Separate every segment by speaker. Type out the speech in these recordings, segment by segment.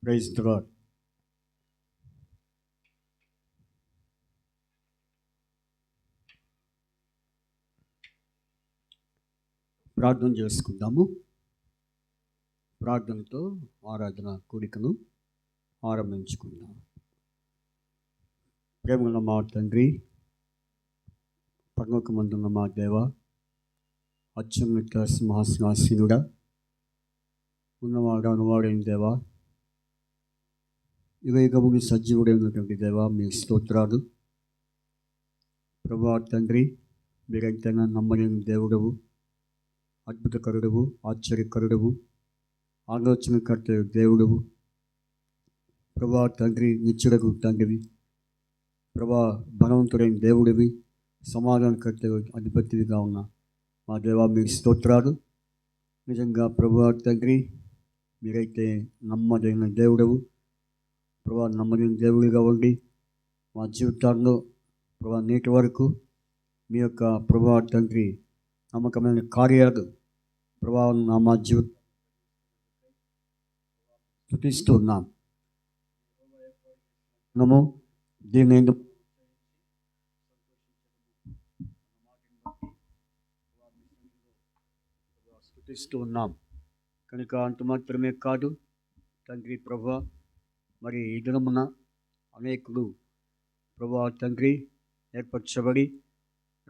Speaker 1: Praise the lord. ప్రార్థన చేసుకుందాము. ప్రార్థనతో ఆరాధన కూడికను ఆరంభించుకుందాం. ప్రేమగల మా తండ్రి, పరలోకమందున్న మా దేవ, అత్యున్నత సింహాసనాసీనుడా, ఉన్నవాడైన దేవా, యుగయుగములు సజీవుడైనటువంటి దేవా, మీ స్తోత్రాలు. ప్రభువా తండ్రి, మీరెంతైనా నమ్మలేని దేవుడవు, అద్భుతకరుడవు, ఆశ్చర్యకరుడవు, ఆలోచనకర్త దేవుడవు. ప్రభువా తండ్రి, నిత్యుడగు తండ్రివి. ప్రభువా బలవంతుడైన దేవుడివి, సమాధానకర్త అధిపతిగా ఉన్న మా దేవా, మీ స్తోత్రాలు. నిజంగా ప్రభువా తండ్రి, మీరైతే నమ్మదగిన దేవుడవు. ప్రభువా, నమ్మదగిన దేవుడిగా ఉండి మా జీవితాల్లో ప్రభువా నేటి వరకు మీ యొక్క ప్రభువా తండ్రి నమ్మకమైన కార్యాలు ప్రభావం మా స్తుతిస్తున్నాం. దీన్ని స్తుతిస్తూ ఉన్నాం కనుక అంత మాత్రమే కాదు తండ్రి ప్రభువా, మరి ఈ దినమున అనేకులు ప్రభువా తండ్రి ఏర్పరచబడి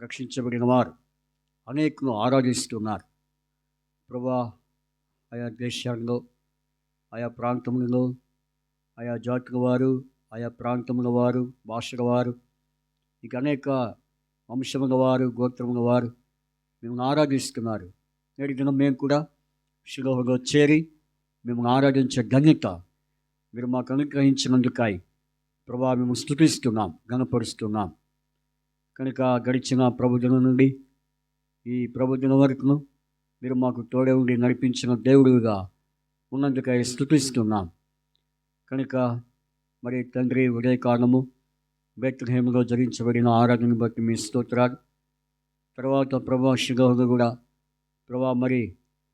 Speaker 1: రక్షించబడిన వారు అనేకులు ఆరాధిస్తున్నారు. ప్రభువా, ఆయా దేశాల్లో, ఆయా ప్రాంతములలో, ఆయా జాతుల వారు, ఆయా ప్రాంతముల వారు, భాషల వారు, ఇక అనేక వంశముల వారు, గోత్రముల వారు మిమ్మల్ని ఆరాధిస్తున్నారు. నేటి దినం మేము కూడా శిలోహలో చేరి మిమ్మల్ని ఆరాధించే ధన్యత మీరు మాకు అనుగ్రహించినందుకై ప్రభువా మేము స్తుతిస్తున్నాం, ఘనపరుస్తున్నాం. కనుక గడిచిన ప్రభుదినం నుండి ఈ ప్రభుదినం వరకును మీరు మాకు తోడే ఉండి నడిపించిన దేవుడిగా ఉన్నందుకై స్తుతిస్తున్నాం. కనుక మరి తండ్రి, ఉదయకాలము బెత్లెహేములో జరిగించబడిన ఆరాధనను బట్టి మీ స్తోత్రాలు. తర్వాత ప్రభువా శిలోహలో కూడా ప్రభువా మరి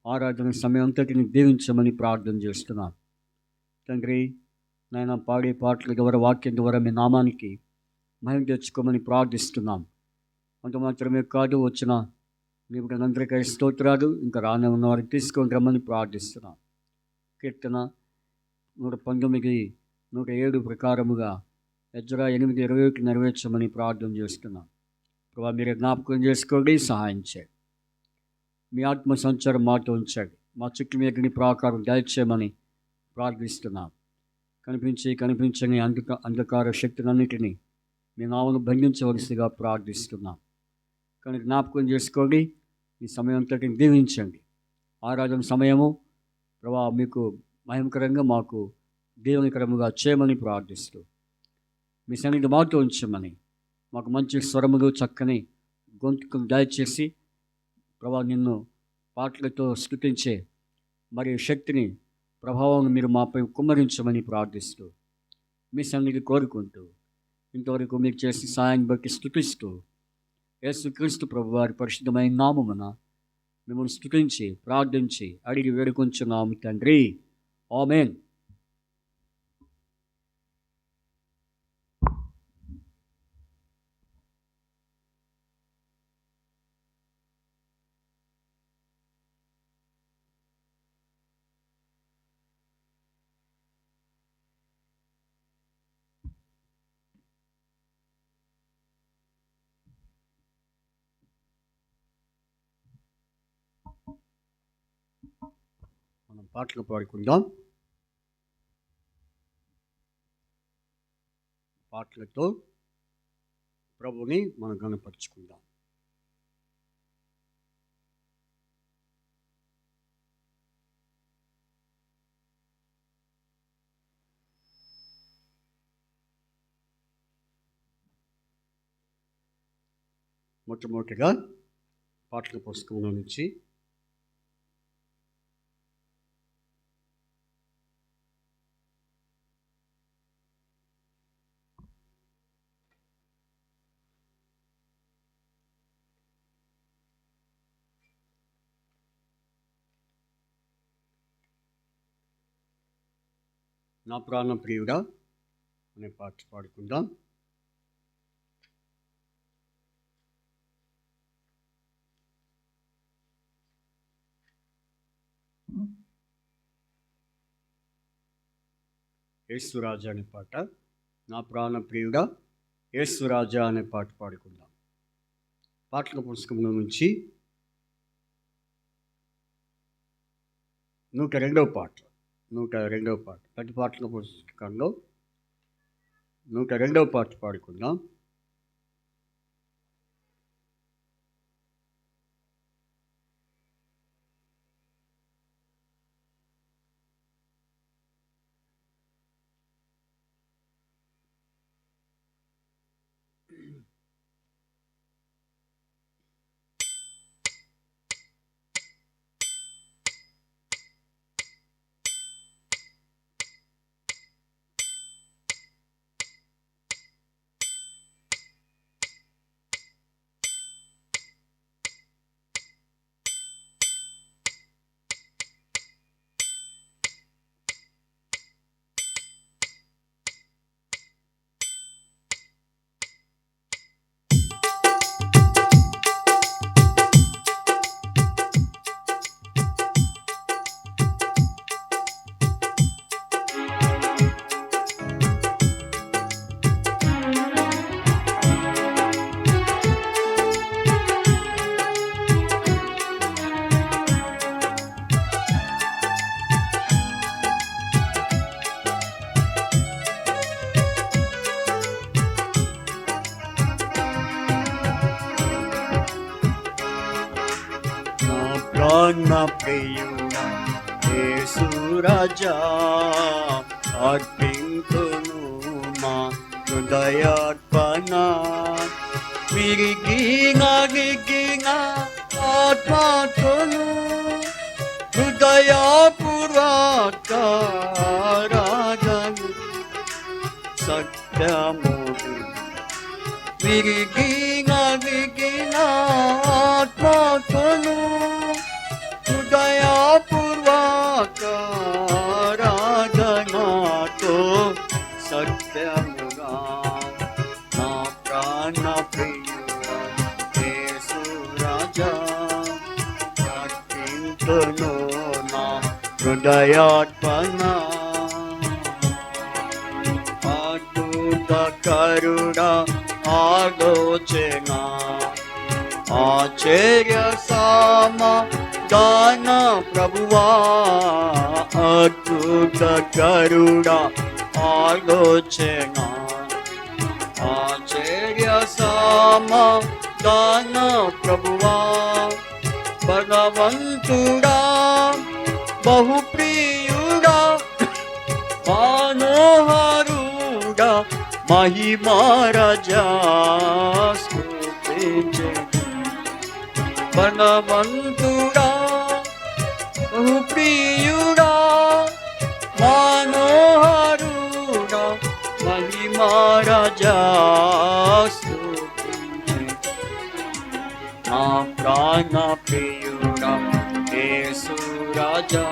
Speaker 1: ఆరాధన సమయం అంతటిని దీవించమని ప్రార్థన చేస్తున్నాను. తండ్రి నాయన, పాడే పాటల ద్వారా, వాక్యం ద్వారా మీ నామానికి మహిమ తెచ్చుకోమని ప్రార్థిస్తున్నాం. అంత మాత్రమే కాదు, వచ్చిన మీ అందరికీ స్తోత్రాలు. ఇంకా రానే ఉన్న వారిని తీసుకొని రమ్మని ప్రార్థిస్తున్నాం. కీర్తన 119, 107 ప్రకారముగా ఎజ్రా 8:21 నెరవేర్చమని ప్రార్థన చేస్తున్నాం. ప్రభావ మీరే జ్ఞాపకం చేసుకోండి, సహాయం చేయండి. మీ ఆత్మ సంచారం మాతో ఉంచండి. మా చుట్టూ మీదని ప్రాకారం దయచేయమని ప్రార్థిస్తున్నాం. కనిపించని అంధకార శక్తులన్నిటినీ మీ నామను బంధించవలసిగా ప్రార్థిస్తున్నాం. కానీ జ్ఞాపకం చేసుకోండి, ఈ సమయం అంతటిని దీవించండి. ఆరాధన సమయము ప్రభావ మీకు మహిమకరంగా, మాకు దీవెనకరముగా చేయమని ప్రార్థిస్తూ మీ సన్నిధి మాతో ఉంచమని, మాకు మంచి స్వరములు, చక్కని గొంతుకులు దయచేసి ప్రభావ నిన్ను పాటలతో స్తుతించే మరియు శక్తిని, ప్రభావం మీరు మాపై కుమ్మరించమని ప్రార్థిస్తూ మీ సన్నిధి కోరుకుంటూ ఇంతవరకు మీకు చేసిన సాయాన్ని బట్టి స్తుతిస్తూ యేసుక్రీస్తు ప్రభువారి పరిశుద్ధమైన నామమున మిమ్మల్ని స్తుతించి ప్రార్థించి అడిగి వేడుకొంచున్నాము తండ్రి, ఆమేన్. మనం పాటలు పాడుకుందాం. పాటలతో ప్రభుని మనం గణపరుచుకుందాం. మొట్టమొదటిగా పాటల పుస్తకంలో నుంచి నా ప్రాణ ప్రియుడా అనే పాట పాడుకుందాం. యేసురాజా అనే పాట, నా ప్రాణ ప్రియుడా యేసురాజా అనే పాట పాడుకుందాం. పాటల పుస్తకంలో నుంచి 102వ పాట, 102వ పాట, ప్రతి పాటల పుస్తకంలో 102వ పాట పాడుకుందాం. ప్రాణ ప్రియుడా యేసురాజా అర్పింతును మా హృదయార్పణ, విరిగిన ఆత్మతోను హృదయపూర్వక ఆరాధన సత్యముడు, విరిగిన ఆత్మతోను హృదయపూర్వక ఆరాధనతో సత్యముగా నా ప్రాణ ప్రియుడా యేసురాజా అర్పింతును నా హృదయార్పణ, అద్భుతకరుడా ఆలోచన ఆశ్చర్య సమాధాన ప్రభువా, అద్భుతకరుడా ఆలోచన ఆశ్చర్య సమాధాన ప్రభువా, భగవంతుడా బహుప్రియుడా మనోహరుడా మహిమారాజా స్తుతించె, భగవంతుడా బహుప్రియుడా మనోహరుడా మహిమారాజా స్తుతించె, నా ప్రాణ ప్రియుడా యేసురాజా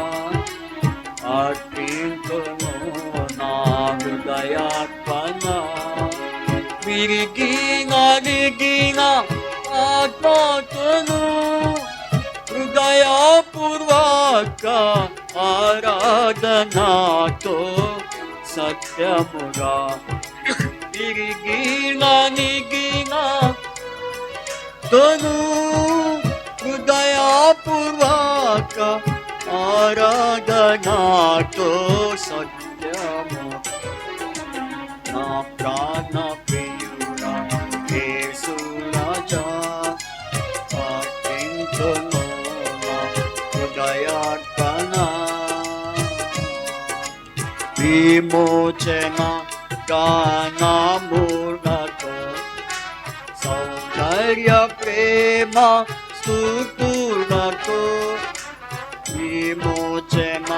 Speaker 1: అర్పింతును నా హృదయార్పణ, విరిగిన ఆత్మతోను హృదయపూర్వక ఆరాధనతో సత్యముగా, విరిగిన తోను హృదయపూర్వక ఆరాధనతో సత్యము, నా ప్రాణ ప్రియుడా యేసురాజా అర్పింతును నా హృదయార్పణ, విమోచన గానములతో సౌందర్య ప్రేమ స్తుతులతో, విమోచన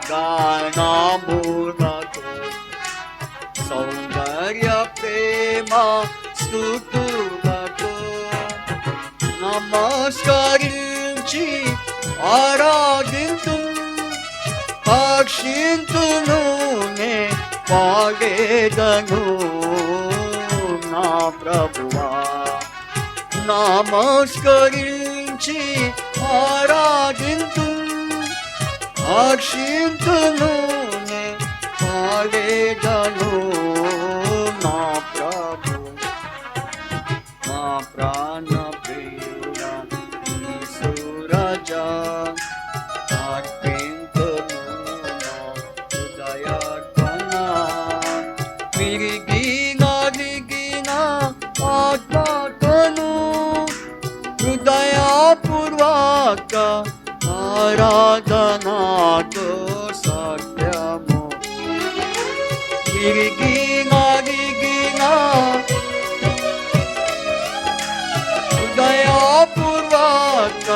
Speaker 1: గానములతో సౌందర్య ప్రేమ స్తుతులతో నమస్కరించి ఆరాధింతు, రక్షింతును నే పాడేదను నా ప్రభువా. నమస్కరించి ఆరాధింతు హర్షింతును పాడేదను నా ప్రభు. మా ప్రాణ ప్రియుడా యేసు రాజా అర్పింతును నా హృదయార్పణ. విరిగి నలిగిన ఆత్మతోను హృదయపూర్వక ఆరాధనతో సత్యము. విరిగి నలిగిన హృదయపూర్వక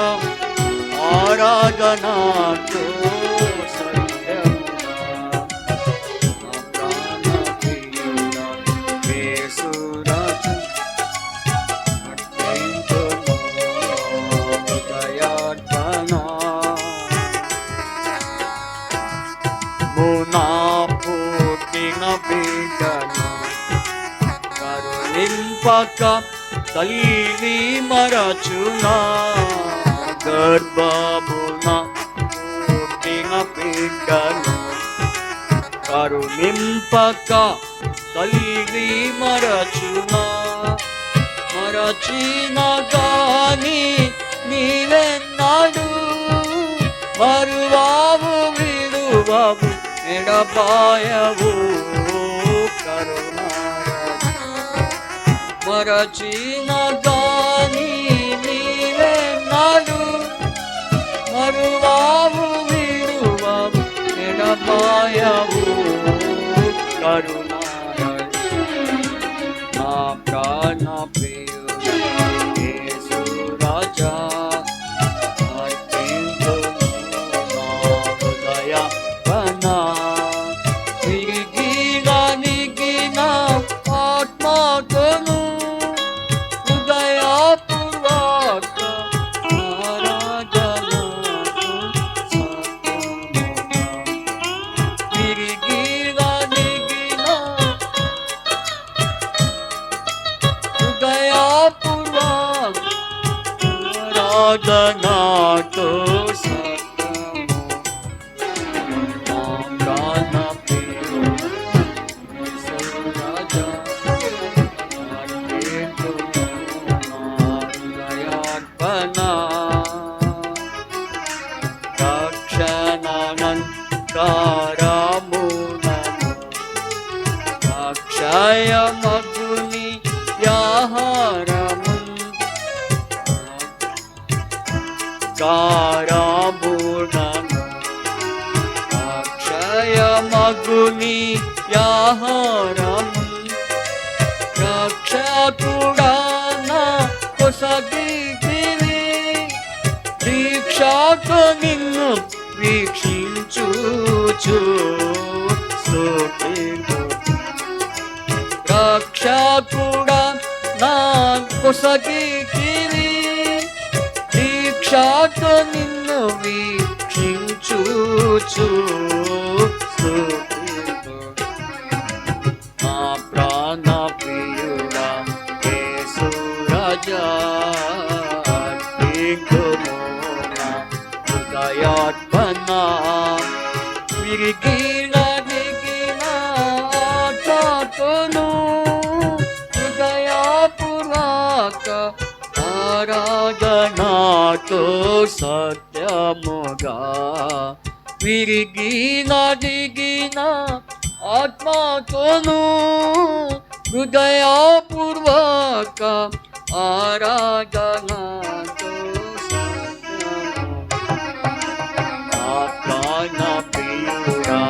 Speaker 1: ఆరాధనతో సత్యము. నా ప్రాణ ప్రియుడా యేసు రాజా అర్పింతును హృదయార్పణ. నా పుట్టిన బిడ్డను కరుణింపక తల్లి మరచునా. గర్భమున పుట్టిన బిడ్డను కరుణింపక తల్లి మరచునా. మరచిన గాని నీవెన్నాడు మరువావు విడువవు ఎడబాయవు కరుణారాజు. మరచిన గాని నీవెన్నాడు మరువావు విడువవు ఎడబాయవు కరుణారాజు. నా ప్రాణ ప్రియుడా యేసు రాజా అర్పింతును నా హృదయార్పణ. విరిగి నలిగిన ఆత్మతోను హృదయపూర్వక ఆరాధనతో సత్యముగా. విరిగి నలిగిన హృదయపూర్వక ఆరాధనతో సత్యము. నా ప్రాణ ప్రియుడా యేసు రాజా అర్పింతును నా హృదయార్పణ. రక్షణానంతరమునను అక్షయమగుని యాహారము కారామునను అక్షయమగుని యాహారము. రక్షకుడా నా కొసగితివి దీక్షతో నిన్ను వీక్షించుచు స్తుతింతు. రక్షకుడా నా కొసగితివి దీక్షతో నిన్ను వీక్షించుచు స్తుతింతు. నా ప్రాణ ప్రియుడా యేసు రాజా అర్పింతును నా హృదయార్పణ. విరిగి నలిగిన ఆత్మతోను హృదయపూర్వక ఆరాధనతో సత్యముగా. విరిగి నలిగిన ఆత్మతోను హృదయపూర్వక ఆరాధనతో సత్యముగా. నా ప్రాణ ప్రియుడా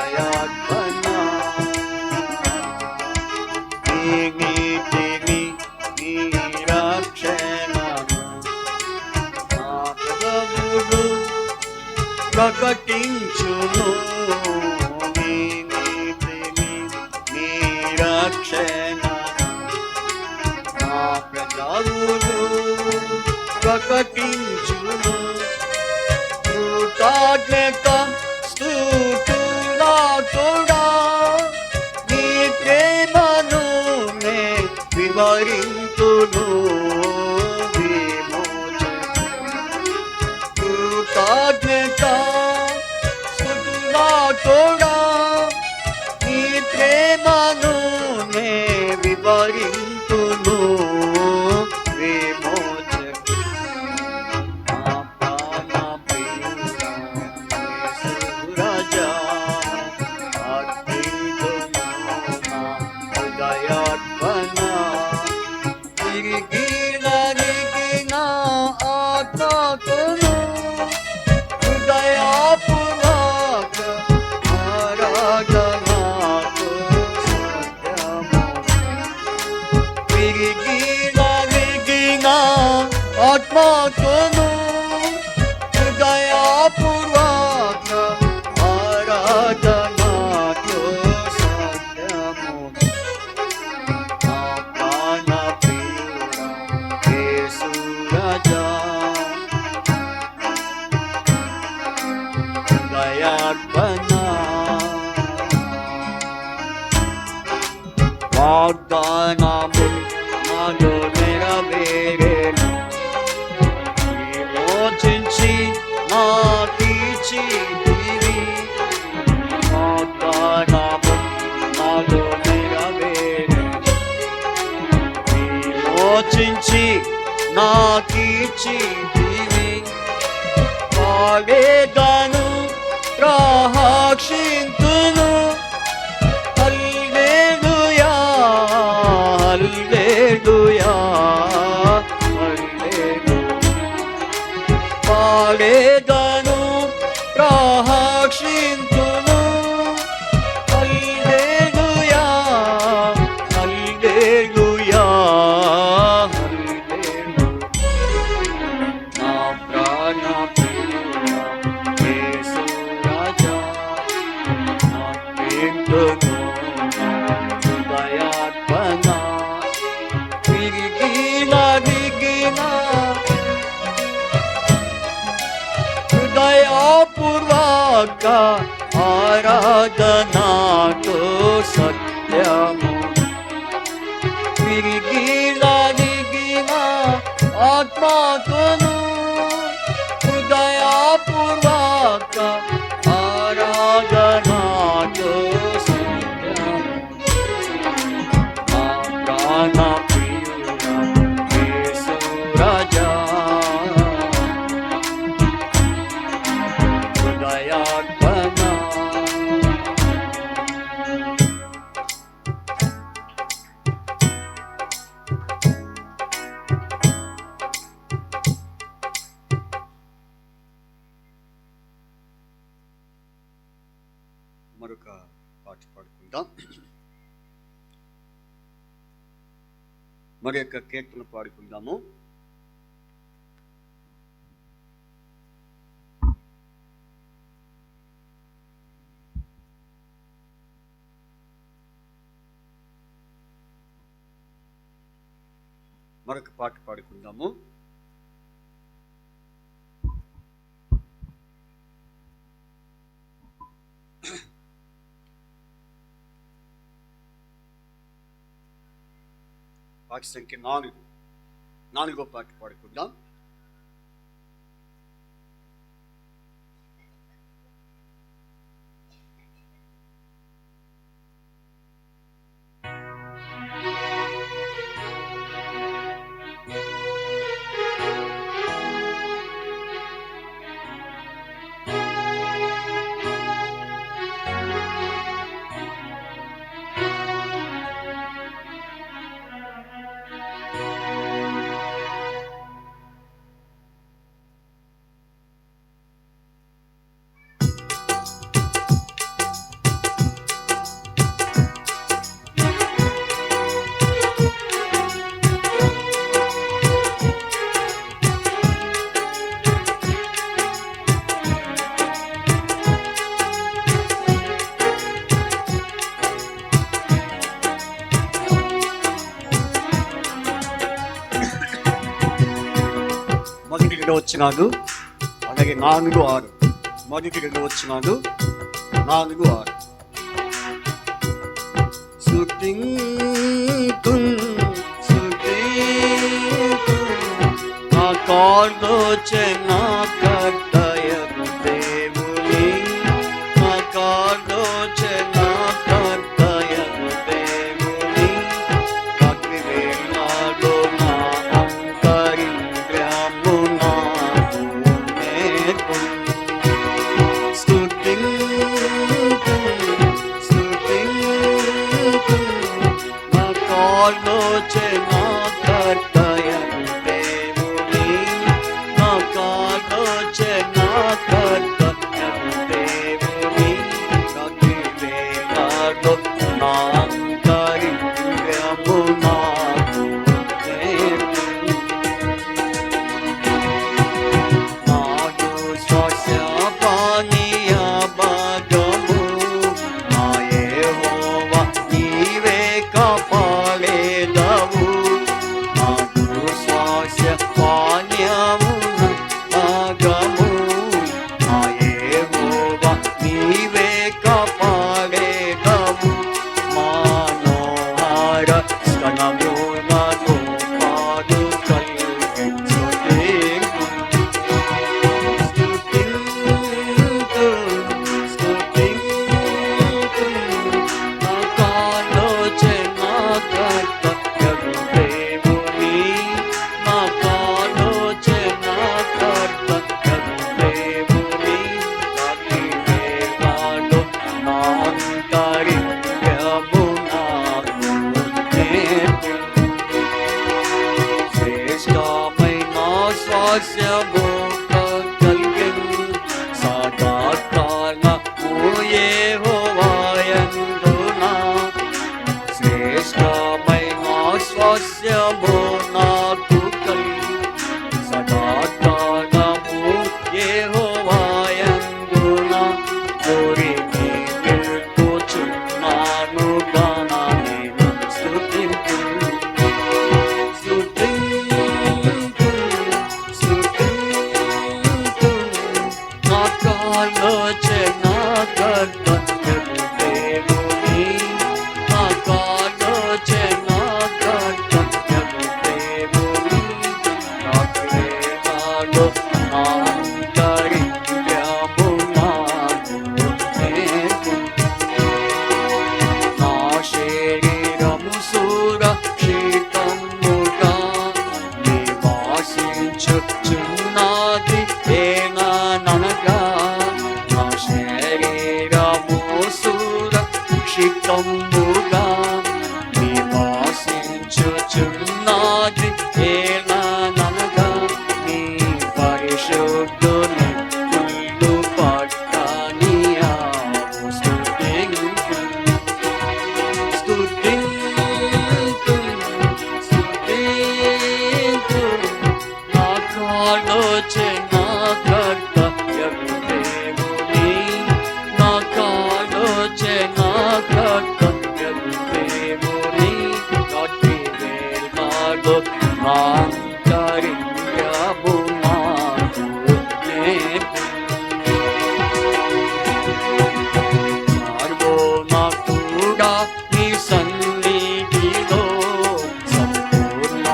Speaker 1: హృదయార్పణ. నీ నీతిని నీ రక్షణను నా పెదవులు ప్రకటించును. నీ నీతిని నీ రక్షణను నా పెదవులు ప్రకటించును. కృతజ్ఞత స్తుతులతోడా నీ ప్రేమను నే వివరింతును కృతజ్ఞత స్తుతులతోడా నీ ప్రేమను నే వివరింతును ఆత్మతోను హృదయపూర్వక ఆరాధనతో సత్యము నా ప్రాణ ప్రియుడా యేసు రాజా హృదయార్పణ వాగ్దానము నాలో నెరవేరెను విమోచించి నాకిచ్చితివి వాగ్దానము నాలో నెరవేరెను విమోచించి నాకిచ్చితివి పాడేదను ప్రహక్షింతును హల్లెలూయా హల్లెలూయా పాడేదను ప్రహక్షింతును హల్లెలూయా హల్లెలూయా నా ప్రాణ ప్రియుడా యేసు రాజా నాకింతును హృదయార్పణ విరిగిన హృదయపూర్వక ఆరాధనతో సత్యము విరిగిన ఆత్మతోను హృదయపూర్వక ఆరాధనతో సత్యము నా ప్రాణ ప్రియుడా యేసు రాజా హృదయార్పణ మరొక పాట పాడుకుందాం. మరి యొక్క కీర్తన పాడుకుందాము. మరొక పాట పాడుకుందాము. పాట సంఖ్య 4 పాట పాడుకుందాం. వచ్చినాడు అలాగే 4, 6 మొదటి 2 వచనాలు 4, 6. ఆలోచన కర్తయగు దేవుని, ఆలోచన కర్తయగు దేవుని, అగ్నివేళలో నా అంతరింద్రియము నాకు నేర్పును. ఆలోచన కర్తయగు దేవుని, ఆలోచన కర్తయగు దేవుని, అగ్నివేళలో నా అంతరింద్రియము నాకు నేర్పును. నాదు శ్వాస పానీయ భాగము నా యెహోవా నీవే కాపాడేదవు. నాదు శ్వాస పానీయము భాగము నా యెహోవా నీవే కాపాడేదవు. మనోహర స్తనములను పాడు కలిగించుటకు శ్రేష్టమైన స్వాస్యము కలిగెను సదాకాలము యెహోవాయందున. శ్రేష్టమైన స్వాస్యము నాకు కలిగి సదాకాలము యెహోవాయందున. కోరిని నిలుపుచున్నాను గానాన్ని స్తుతింతును. ఆలోచన కర్తయగు దేవుని, ఆలోచన కర్తయగు దేవుని, అగ్నివేళలో నా అంతరింద్రియము నాకు నేర్పును. నా శరీరము సురక్షితముగా నివాసించుచున్నది ఏలననగా. నా శరీరము సురక్షితముగా నివాసించుచున్నది ఏలననగా. నీ పరిశుద్ధుని కుళ్ళు పట్టనియావు. ఆలోచన కర్తయగు దేవుని, ఆలోచన కర్తయగు దేవుని, అగ్నివేళలో నా అంతరింద్రియము నాకు నేర్పును. సర్వోన్నతుడా నీ సన్నిధిలో సంపూర్ణ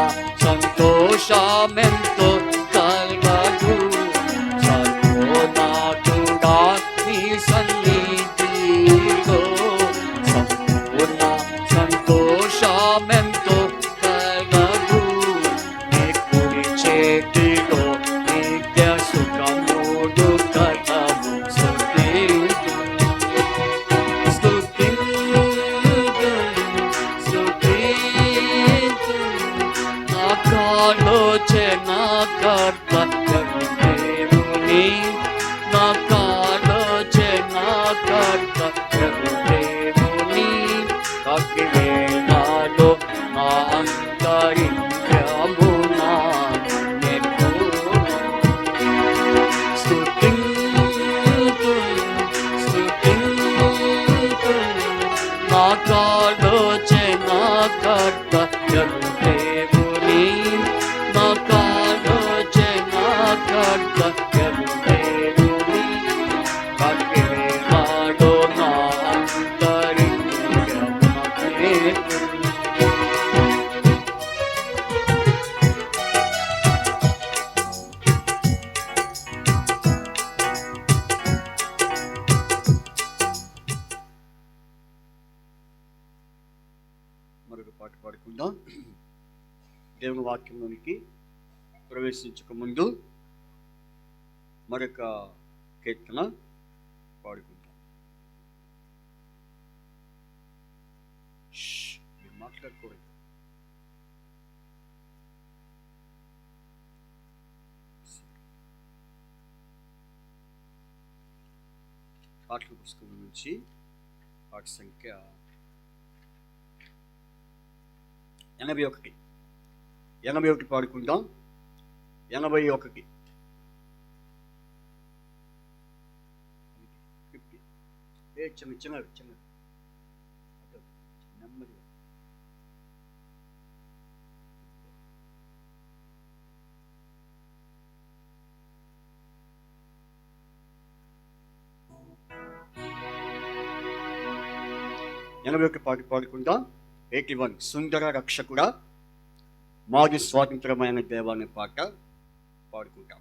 Speaker 1: సంతోషమెంతో కలగదు. సర్వోన్నతుడా నీ సన్నిధిలో సంపూర్ణ సంతోషమెంతో కలగదు. నీ కుడి చేతిలో నిత్య సుఖములు కలవు. ఆలోచన కర్తయగు దేవుని, ఆలోచన కర్తయగు దేవుని, అగ్నివేళలో నా అంతరింద్రియము నాకు నేర్పును. ఆలోచన కర్తయగు దేవుని, ఆలోచన కర్తయగు దేవుని, దేవుని వాక్యంలోనికి ప్రవేశించక ముందు మరొక కీర్తన పాడుకుంటాం. మీరు మాట్లాడకూడదు. పాటల పుస్తకం నుంచి పాట సంఖ్య 81 పాడుకుందాం. 81 చిన్నగా నెమ్మదిగా. పాడుకుందాం. 81 సుందర రక్షకుడా మాది స్వాతంత్రమైన దేవాన్ని పాట పాడుకుంటాం.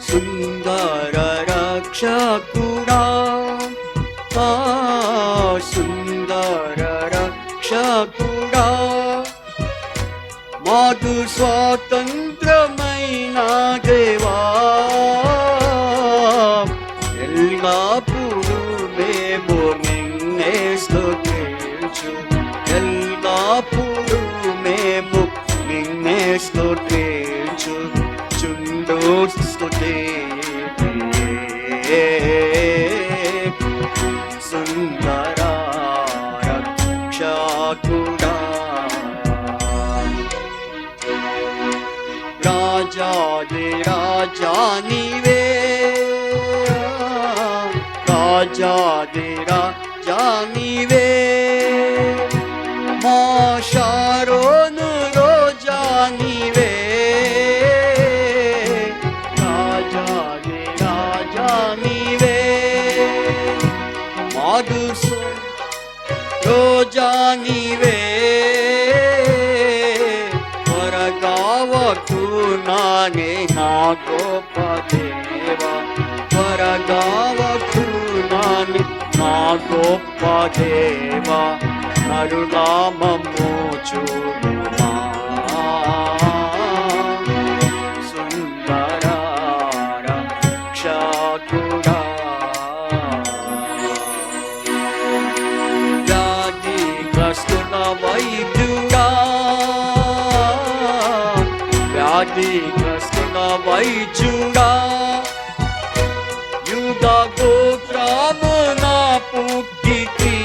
Speaker 1: సుందర రక్షకుడా సుందర రక్షకుడా మాకు స్వాతంత్రమైన దేవా ఎల్లప్పుడు మేము నిన్నే స్తుతించు ఎల్లప్పుడు మేము నిన్నే స్తుతించు చుండు స్తుతి సుందర రక్షకుడా రాజాది రాజా నీవే రాజాది రాజా నీవే మా షారోను రోజా నీవే రాజాది రాజా నీవే మాధు రోజా నీవే త్వరగావకు నానే నా గొప్ప దేవా త్వరగావకు నానే నా గొప్ప దేవా నరునామము చూడుమా సుందర రక్షకుడా వ్యాధిగ్రస్తుల వైద్యుడా వ్యాధిగ్రస్తుల వైద్యుడా యుగ గోత్రమున పుట్టితి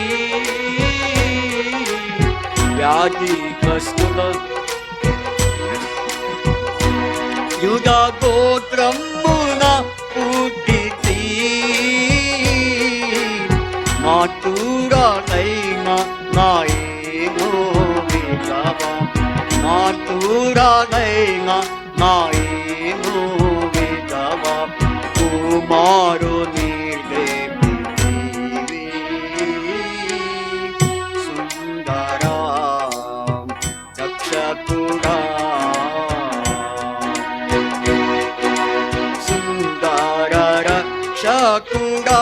Speaker 1: వ్యాధిగ్రస్తుల యుగ గోత్రమున పుట్టితి మాతూరాలైన నాయనో విధవా మాతూరాలైన నాయనో విధవా కుమారు నీలే పితివి సుందర రక్షకుడా సుందర రక్షకుడా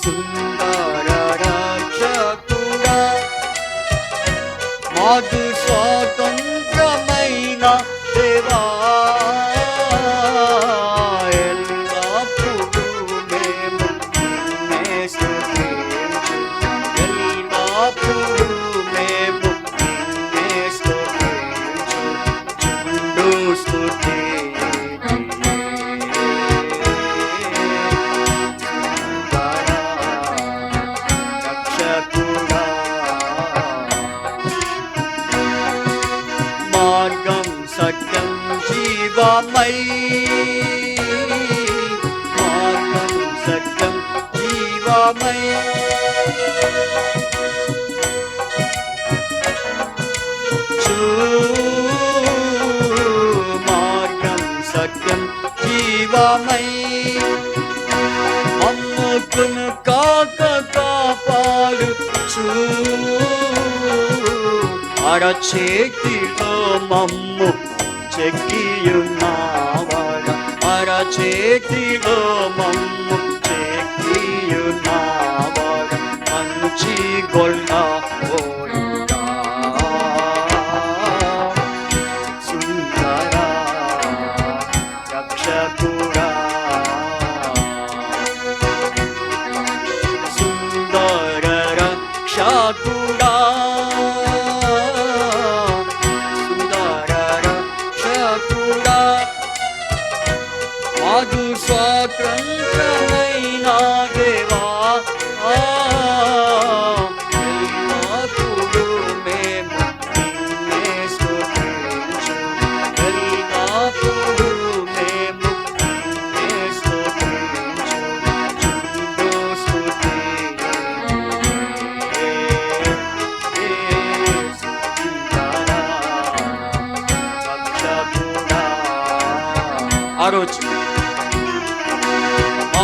Speaker 1: సుందర రక్షకుడా మాకు స్వాతంత్రమైన దేవా ఎల్లప్పుడు మేము నిన్నే స్తుతించు ఎల్లప్పుడు మేము నిన్నే స్తుతించు చుండు స్తుతి రక్షకుడా మార్గం సత్యం జీవమై మార్గం సత్యం జీవమై మార్గం సత్యం జీవమై అమ్ముకును కాక కాపాడు అరచేతిలో మమ్ము చెక్కియున్నావాడా, అరచేతిలో మమ్ము చెక్కియున్నావాడా, మంచి గొల్ల ఓయుడా, సుందర రక్షకుడా, సుందర రక్షకుడా, మాకు స్వాతంత్రమైన దేవా, ఎల్లప్పుడూ మేము నిన్నే స్తుతించు, ఎల్లప్పుడూ మేము నిన్నే స్తుతించు, చుండు స్తుతి రక్షకుడా. ఆ రోజు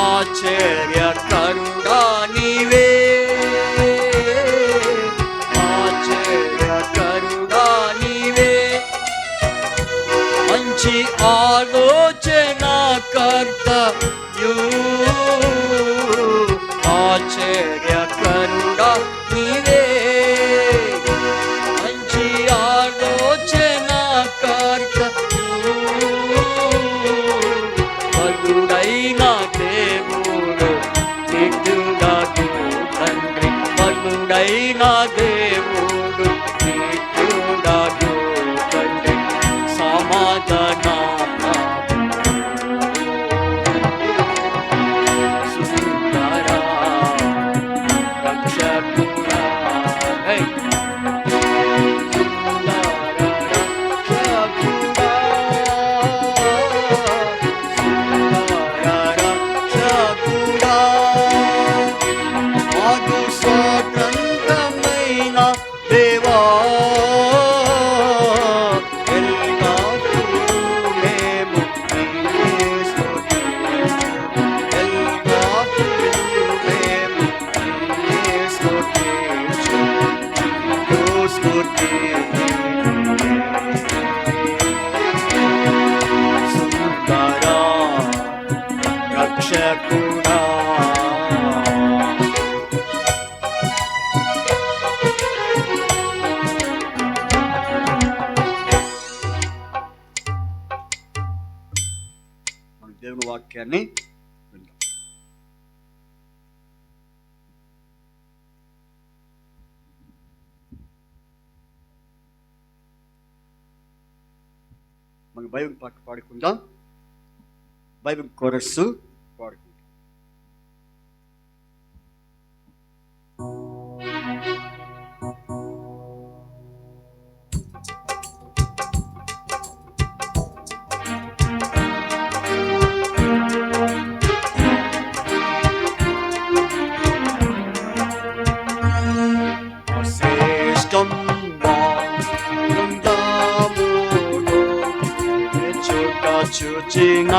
Speaker 1: ఆశ్చర్యకరుడా నీవే, ఆశ్చర్యకరుడా నీవే, మంచి ఆలోచనకర్తయు, ఆశ్చర్యకరుడా నీవే, మంచి ఆలోచనకర్తయు, బలుడైన దేవుడు నిత్యుడగు తండ్రి, బలుడైన దేవుడు నిత్యుడగు తండ్రి, సమాధాన సుందర రక్షకుడా, మాకు స్వాతంత్రమైన దేవా, ఎల్లప్పుడూ మేము నిన్నే స్తుతించు, ఎల్లప్పుడూ మేము నిన్నే స్తుతించు, చుండు స్తుతి సుందర రక్షకుడా. మన దేవుని వాక్యాన్ని విందాం. మన బైబిల్ పాట పాడుకుందాం, బైబిల్ కోరస్ పాడుకుందాం. శ్రేష్టం బృందాములో చోట చూచిన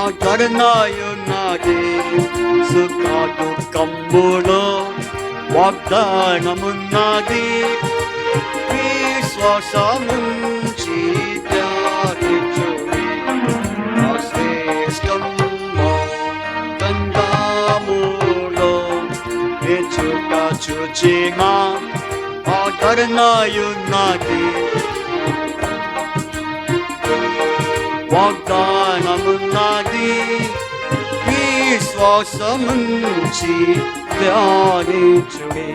Speaker 1: ఆదరణయున్నది, సుఖ దుఃఖములో వాగ్దానమున్నది, విశ్వాసముంచి ధ్యానించుడి. శ్రేష్టం గంధములో చోట చూచిన ఆదరణయున్నది, వాగ్దానమున్నది, విశ్వాసముంచి ధ్యానించుడి.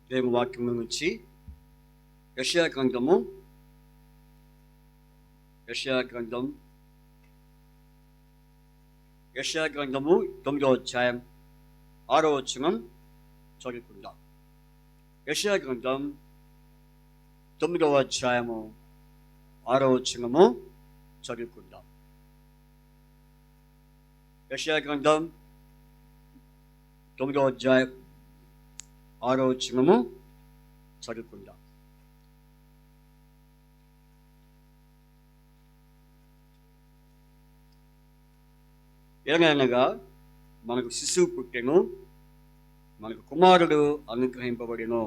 Speaker 1: దేవుని వాక్యం నుంచి యెషయా గ్రంథము 9వ అధ్యాయం 6వ వచనం చదువుకుందాం. యెషయా గ్రంథం 9వ అధ్యాయము 6వ వచనము చదువుకుందాం. యెషయా గ్రంథం 9వ అధ్యాయం 6వ వచనము చదువుకుందాం. ఏలైనగా మనకు శిశువు పుట్టెను, మనకు కుమారుడు అనుగ్రహింపబడిను,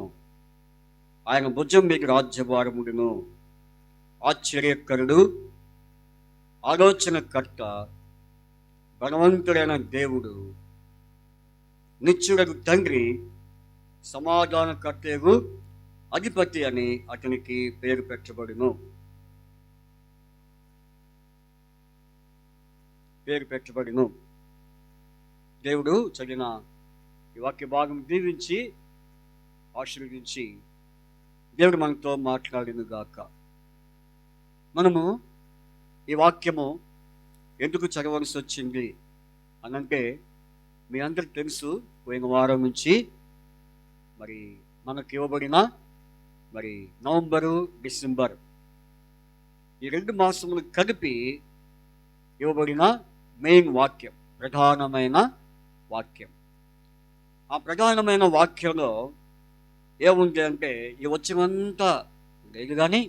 Speaker 1: ఆయన భుజం మీద రాజ్యభారముడును. ఆశ్చర్యకరుడు, ఆలోచనకర్త, బలవంతుడైన దేవుడు, నిత్యుడగు తండ్రి, సమాధానకర్తయగు అధిపతి అని అతనికి పేరు పెట్టబడును. దేవుడు చదివిన ఈ వాక్య భాగం దీవించి ఆశీర్వదించి దేవుడు మనతో మాట్లాడిన గాక. మనము ఈ వాక్యము ఎందుకు చదవలసి వచ్చింది అనంటే, మీ అందరికి తెలుసు, పోయిన వారం నుంచి మరి మనకు ఇవ్వబడిన మరి నవంబరు, డిసెంబర్ ఈ 2 మాసములు కలిపి ఇవ్వబడిన మెయిన్ వాక్యం, ప్రధానమైన వాక్యం. ఆ ప్రధానమైన వాక్యంలో ఏముంది అంటే, ఈ వచ్చినంతా లేదు, కానీ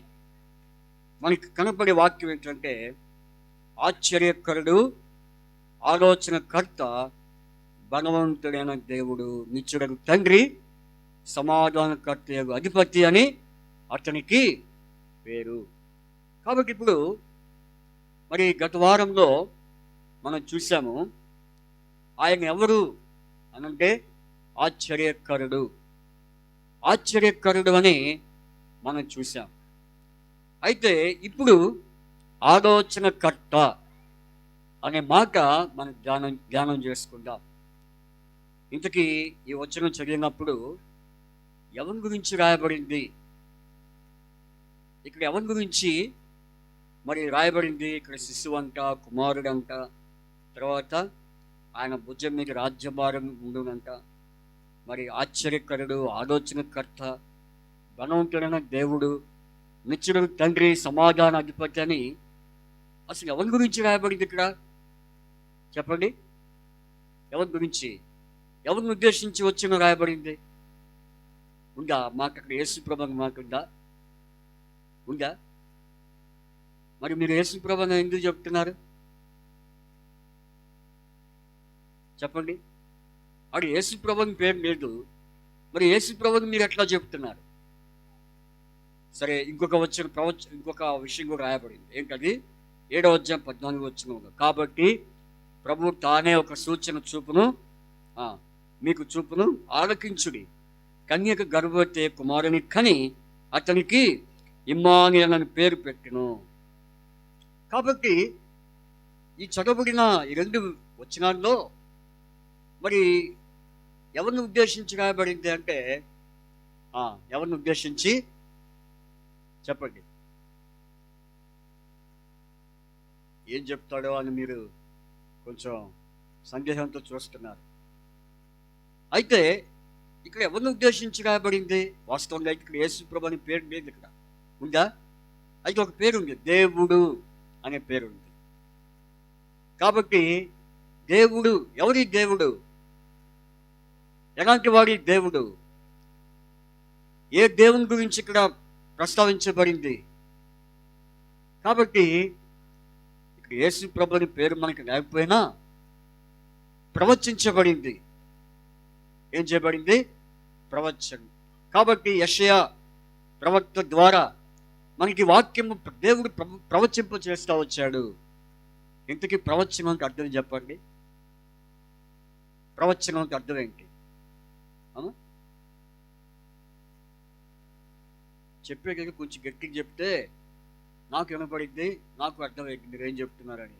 Speaker 1: మనకి కనపడే వాక్యం ఏంటంటే, ఆశ్చర్యకరుడు, ఆలోచనకర్త, బలవంతుడైన దేవుడు, నిత్యుడగు తండ్రి, సమాధానకర్త అధిపతి అని అతనికి పేరు. కాబట్టి ఇప్పుడు మరి గత వారంలో మనం చూసాము, ఆయన ఎవరు అనంటే ఆశ్చర్యకరుడు అని మనం చూసాం. అయితే ఇప్పుడు ఆలోచనకర్త అనే మాట మనం ధ్యానం చేసుకుందాం. ఇంతకీ ఈ వచనం చదివినప్పుడు ఎవరి గురించి రాయబడింది, ఇక్కడ ఎవరి గురించి మరి రాయబడింది? ఇక్కడ శిశువు అంట, కుమారుడు అంట, తర్వాత ఆయన భుజం మీద రాజ్యభారం ఉండునంట, మరి ఆశ్చర్యకరుడు, ఆలోచనకర్త, బలవంతుడైన దేవుడు, నిత్యుడు తండ్రి, సమాధాన అధిపతి అని అసలు ఎవరి గురించి రాయబడింది ఇక్కడ? చెప్పండి, ఎవరి గురించి, ఎవరిని ఉద్దేశించి వచ్చిన రాయబడింది? ఉందా మాకు అక్కడ? యేసుప్రభు మాకుందా? ఉందా? మరి మీరు యేసుప్రభుని ఎందుకు చెప్తున్నారు? చెప్పండి. అక్కడ యేసుప్రభుని పేరు లేదు, మరి యేసుప్రభుని మీరు ఎట్లా చెప్తున్నారు? సరే, ఇంకొక విషయం కూడా రాయబడింది. ఏంటది? 7వ అధ్యాయం 14వ వచనం. కాబట్టి ప్రభు తానే ఒక సూచన మీకు చూపును, ఆలకించుడి, కన్యక గర్భవతి కుమారుని కని అతనికి ఇమ్మానుయేలు అని పేరు పెట్టును. కాబట్టి ఈ చదవబడిన ఈ 2 వచనాల్లో మరి ఎవరిని ఉద్దేశించి రాయబడింది అంటే, ఎవరిని ఉద్దేశించి చెప్పండి. ఏం చెప్తాడో అని మీరు కొంచెం సందేహంతో చూస్తున్నారు. అయితే ఇక్కడ ఎవరిని ఉద్దేశించి రాయబడింది? వాస్తవంగా ఇక్కడ యేసుప్రభు అనే పేరు లేదు, ఇక్కడ ఉందా? అయితే ఒక పేరు ఉంది, దేవుడు అనే పేరు ఉంది. కాబట్టి దేవుడు, ఎవరి దేవుడు? ఎలాంటి వాడి దేవుడు? ఏ దేవుని గురించి ఇక్కడ ప్రస్తావించబడింది? కాబట్టి ఇక్కడ యేసుప్రభు అనే పేరు మనకి లేకపోయినా ప్రవచించబడింది. ఏం చేయబడింది? ప్రవచనం. కాబట్టి యెషయా ప్రవక్త ద్వారా మనకి వాక్యము దేవుడు ప్రవచింప చేస్తూ వచ్చాడు. ఇంతకీ ప్రవచనంకి అర్థం చెప్పండి. ప్రవచనంకి అర్థం ఏంటి? చెప్పే కదా, కొంచెం గట్టిగా చెప్తే నాకు వినపడింది, నాకు అర్థమైంది మీరు ఏం చెప్తున్నారని.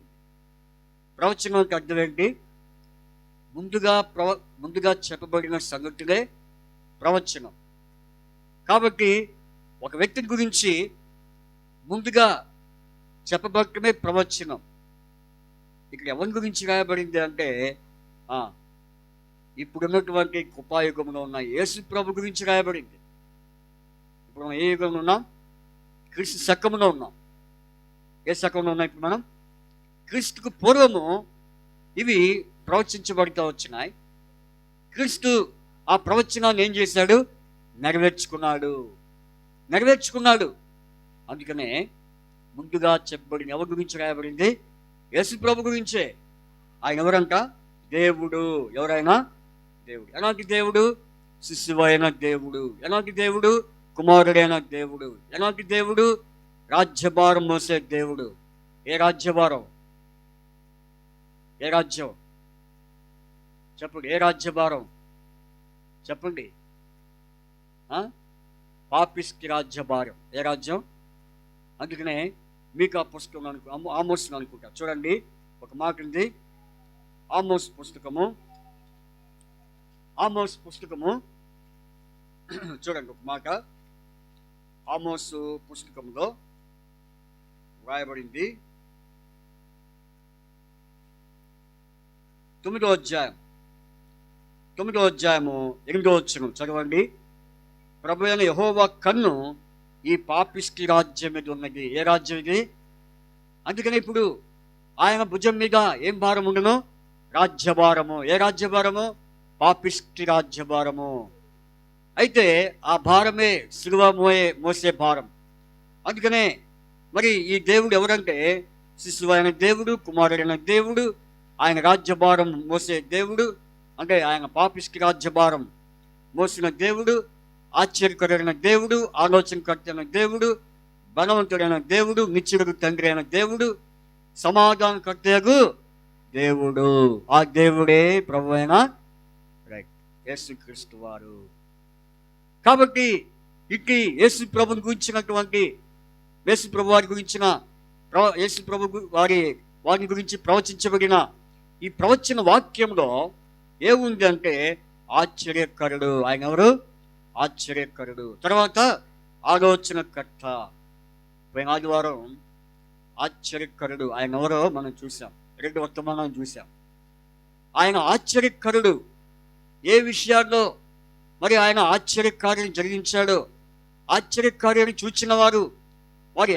Speaker 1: ప్రవచనంకి అర్థం ఏంటి? ముందుగా చెప్పబడిన సంగతులే ప్రవచనం. కాబట్టి ఒక వ్యక్తి గురించి ముందుగా చెప్పబడటమే ప్రవచనం. ఇక్కడ ఎవరి గురించి రాయబడింది అంటే, ఇప్పుడున్నటువంటి కృపాయుగంలో ఉన్న యేసు ప్రభు గురించి రాయబడింది. ఇప్పుడు మనం ఏ యుగంలో ఉన్నాం? క్రీస్తు శకంలో ఉన్నాం. ఏ శకంలో ఉన్నాం ఇప్పుడు మనం? క్రీస్తుకు పూర్వము ఇవి ప్రవచించబడుతూ వచ్చినాయి. క్రీస్తు ఆ ప్రవచనాన్ని ఏం చేశాడు? నెరవేర్చుకున్నాడు. నెరవేర్చుకున్నాడు. అందుకనే ముందుగా చెప్పబడిన ఎవరి గురించి రాయబడింది? యేసు ప్రభు గురించే. ఆయన ఎవరంట? దేవుడు. ఎవరైనా దేవుడు. ఎలాంటి దేవుడు? శిశువైన దేవుడు. ఎలాంటి దేవుడు? కుమారుడైన దేవుడు. ఎలాంటి దేవుడు? రాజ్యభారం మోసే దేవుడు. ఏ రాజ్యభారం? ఏ రాజ్యం? చెప్పండి. ఏ రాజ్యభారం చెప్పండి? పాపిష్టి రాజ్యభారం. ఏ రాజ్యం? అందుకనే మీకు ఆ పుస్తకం ఆమోస్ అనుకుంటా. చూడండి, ఒక మాట ఉంది. ఆమోస్ పుస్తకము చూడండి, ఒక మాట ఆమోసు పుస్తకంలో రాయబడింది. 9వ అధ్యాయము 8వ వచనం చదవండి. ప్రభు అయిన యెహోవా కన్ను ఈ పాపిష్టి రాజ్యం మీద ఉన్నది. ఏ రాజ్యం ఇది? అందుకని ఇప్పుడు ఆయన భుజం మీద ఏం భారం ఉండను? రాజ్యభారము. ఏ రాజ్యభారము? పాపిష్టి రాజ్యభారము. అయితే ఆ భారమే సిలువ మోసే భారం. అందుకనే మరి ఈ దేవుడు ఎవరంటే శిశువైన దేవుడు, కుమారుడైన దేవుడు, ఆయన రాజ్యభారం మోసే దేవుడు. అంటే ఆయన పాపిష్టి రాజ్యభారం మోసిన దేవుడు, ఆశ్చర్యకరుడైన దేవుడు, ఆలోచనకర్త అయిన దేవుడు, బలవంతుడైన దేవుడు, నిత్యుడు తండ్రి అయిన దేవుడు, సమాధానకర్తయగు దేవుడు. ఆ దేవుడే ప్రభు అయిన యేసుక్రీస్తు వారు. కాబట్టి ఇట్టి యేసు ప్రభుని గురించినటువంటి యేసు ప్రభు వారి గురించిన యేసు ప్రభు వారి గురించి ప్రవచించబడిన ఈ ప్రవచన వాక్యంలో ఏముంది అంటే ఆశ్చర్యకరుడు. ఆయన ఎవరు? ఆశ్చర్యకరుడు. తర్వాత ఆలోచనకర్త. పోయిన ఆదివారం ఆశ్చర్యకరుడు ఆయన ఎవరో మనం చూసాం. 2 వర్తమానాలను చూసాం. ఆయన ఆశ్చర్యకరుడు. ఏ విషయాల్లో మరి ఆయన ఆశ్చర్యకార్యం జరిగించాడో, ఆశ్చర్యకార్యాన్ని చూచిన వారు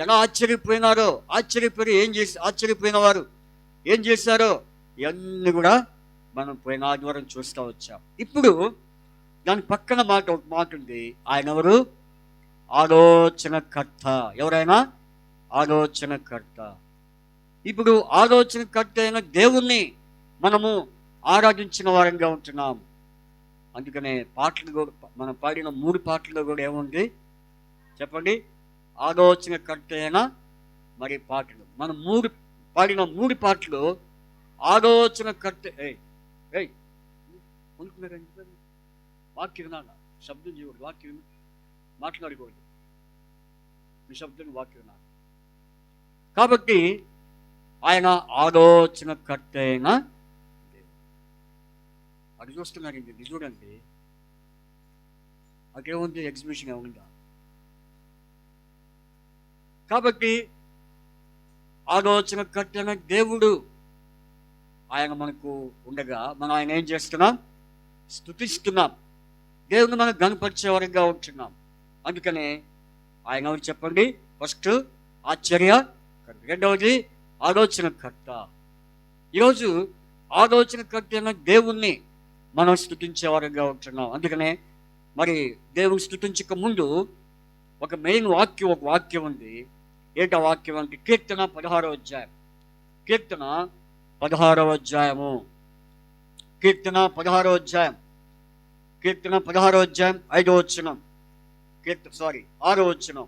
Speaker 1: ఎలా ఆశ్చర్యపోయినారో, ఆశ్చర్యపోయిన వారు ఏం చేశారో ఇవన్నీ కూడా మనం పోయిన ఆదివారం చూస్తూ వచ్చాం. ఇప్పుడు దాని పక్కన ఒక మాట ఉంది. ఆయన ఎవరు? ఆలోచనకర్త. ఎవరైనా? ఆలోచనకర్త. ఇప్పుడు ఆలోచనకర్త అయిన దేవుణ్ణి మనము ఆరాధించిన వారంగా ఉంటున్నాము. అందుకనే పాటలు కూడా మనం పాడిన 3 పాటల్లో కూడా ఏముంది చెప్పండి? ఆలోచనకర్త అయిన మరి పాటలు. మనం పాడిన 3 పాటలు ఆలోచనకర్త. వాక్యం వినాలి, శబ్దం చేయకూడదు. వాక్యం మాట్లాడకూడదు, నిశ్శబ్దం వాక్యం వినాలి. కాబట్టి ఆయన ఆలోచనకర్త అయిన అది చూస్తున్నారు. ఇది చూడండి, అదేముంది? ఎగ్జిబిషన్ ఏముందా? కాబట్టి ఆలోచనకర్త అయిన దేవుడు ఆయన మనకు ఉండగా మనం ఆయన ఏం చేస్తున్నాం? స్తుతిస్తున్నాం. దేవుని మనం గణపరిచే వరంగా ఉంటున్నాం. అందుకనే ఆయన ఎవరు చెప్పండి? ఫస్ట్ ఆశ్చర్యకర్త, రెండవది ఆలోచనకర్త. ఈరోజు ఆలోచనకర్త అయిన దేవుణ్ణి మనం స్తుతించే వరంగా ఉంటున్నాం. అందుకనే మరి దేవుని స్తుతించక ముందు ఒక మెయిన్ వాక్యం, ఒక వాక్యం ఉంది. ఏంటా వాక్యం అంటే కీర్తన 16వ అధ్యాయం. కీర్తన 16వ అధ్యాయము. కీర్తన 16వ అధ్యాయం 5వ వచనం. 6వ వచనం.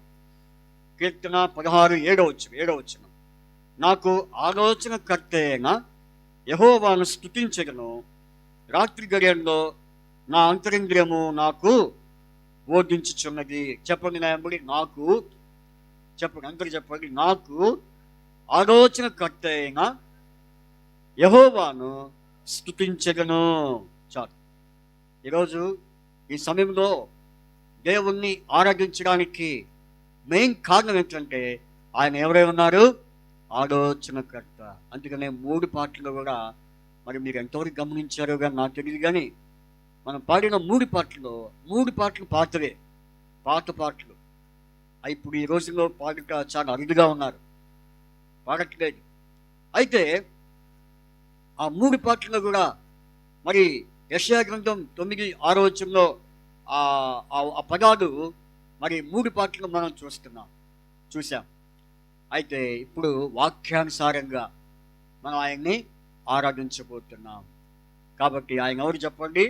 Speaker 1: కీర్తన 16 7వ వచనం. నాకు ఆలోచనకర్త అయిన యెహోవాను స్తుతించెదను. రాత్రి గడియల్లో నా అంతరింద్రియము నాకు బోధించుచున్నది. చెప్పండి నాయకుడి, నాకు చెప్పండి, అందరూ చెప్పండి. నాకు ఆలోచనకర్త అయిన యెహోవాను స్తుతించెదను. చాలు. ఈరోజు ఈ సమయంలో దేవుణ్ణి ఆరాధించడానికి మెయిన్ కారణం ఏంటంటే ఆయన ఎవరై ఉన్నారు? ఆలోచనకర్త. అందుకనే 3 పాటలు కూడా మరి మీరు ఎంతవరకు గమనించారో కానీ నాకు తెలియదు, కానీ మనం పాడిన 3 పాటలు పాతవే, పాత పాటలు. ఇప్పుడు ఈ రోజుల్లో పాడుట చాలా అరుదుగా ఉన్నారు, పాడట్లేదు. అయితే ఆ 3 పాటల్లో కూడా మరి యెషయా గ్రంథం 9:6 వచనంలో ఆ ఆ పదాలు మరి 3 పాటలు మనం చూసాం. అయితే ఇప్పుడు వాక్యానుసారంగా మనం ఆయన్ని ఆరాధించబోతున్నాం. కాబట్టి ఆయన ఎవరు చెప్పండి?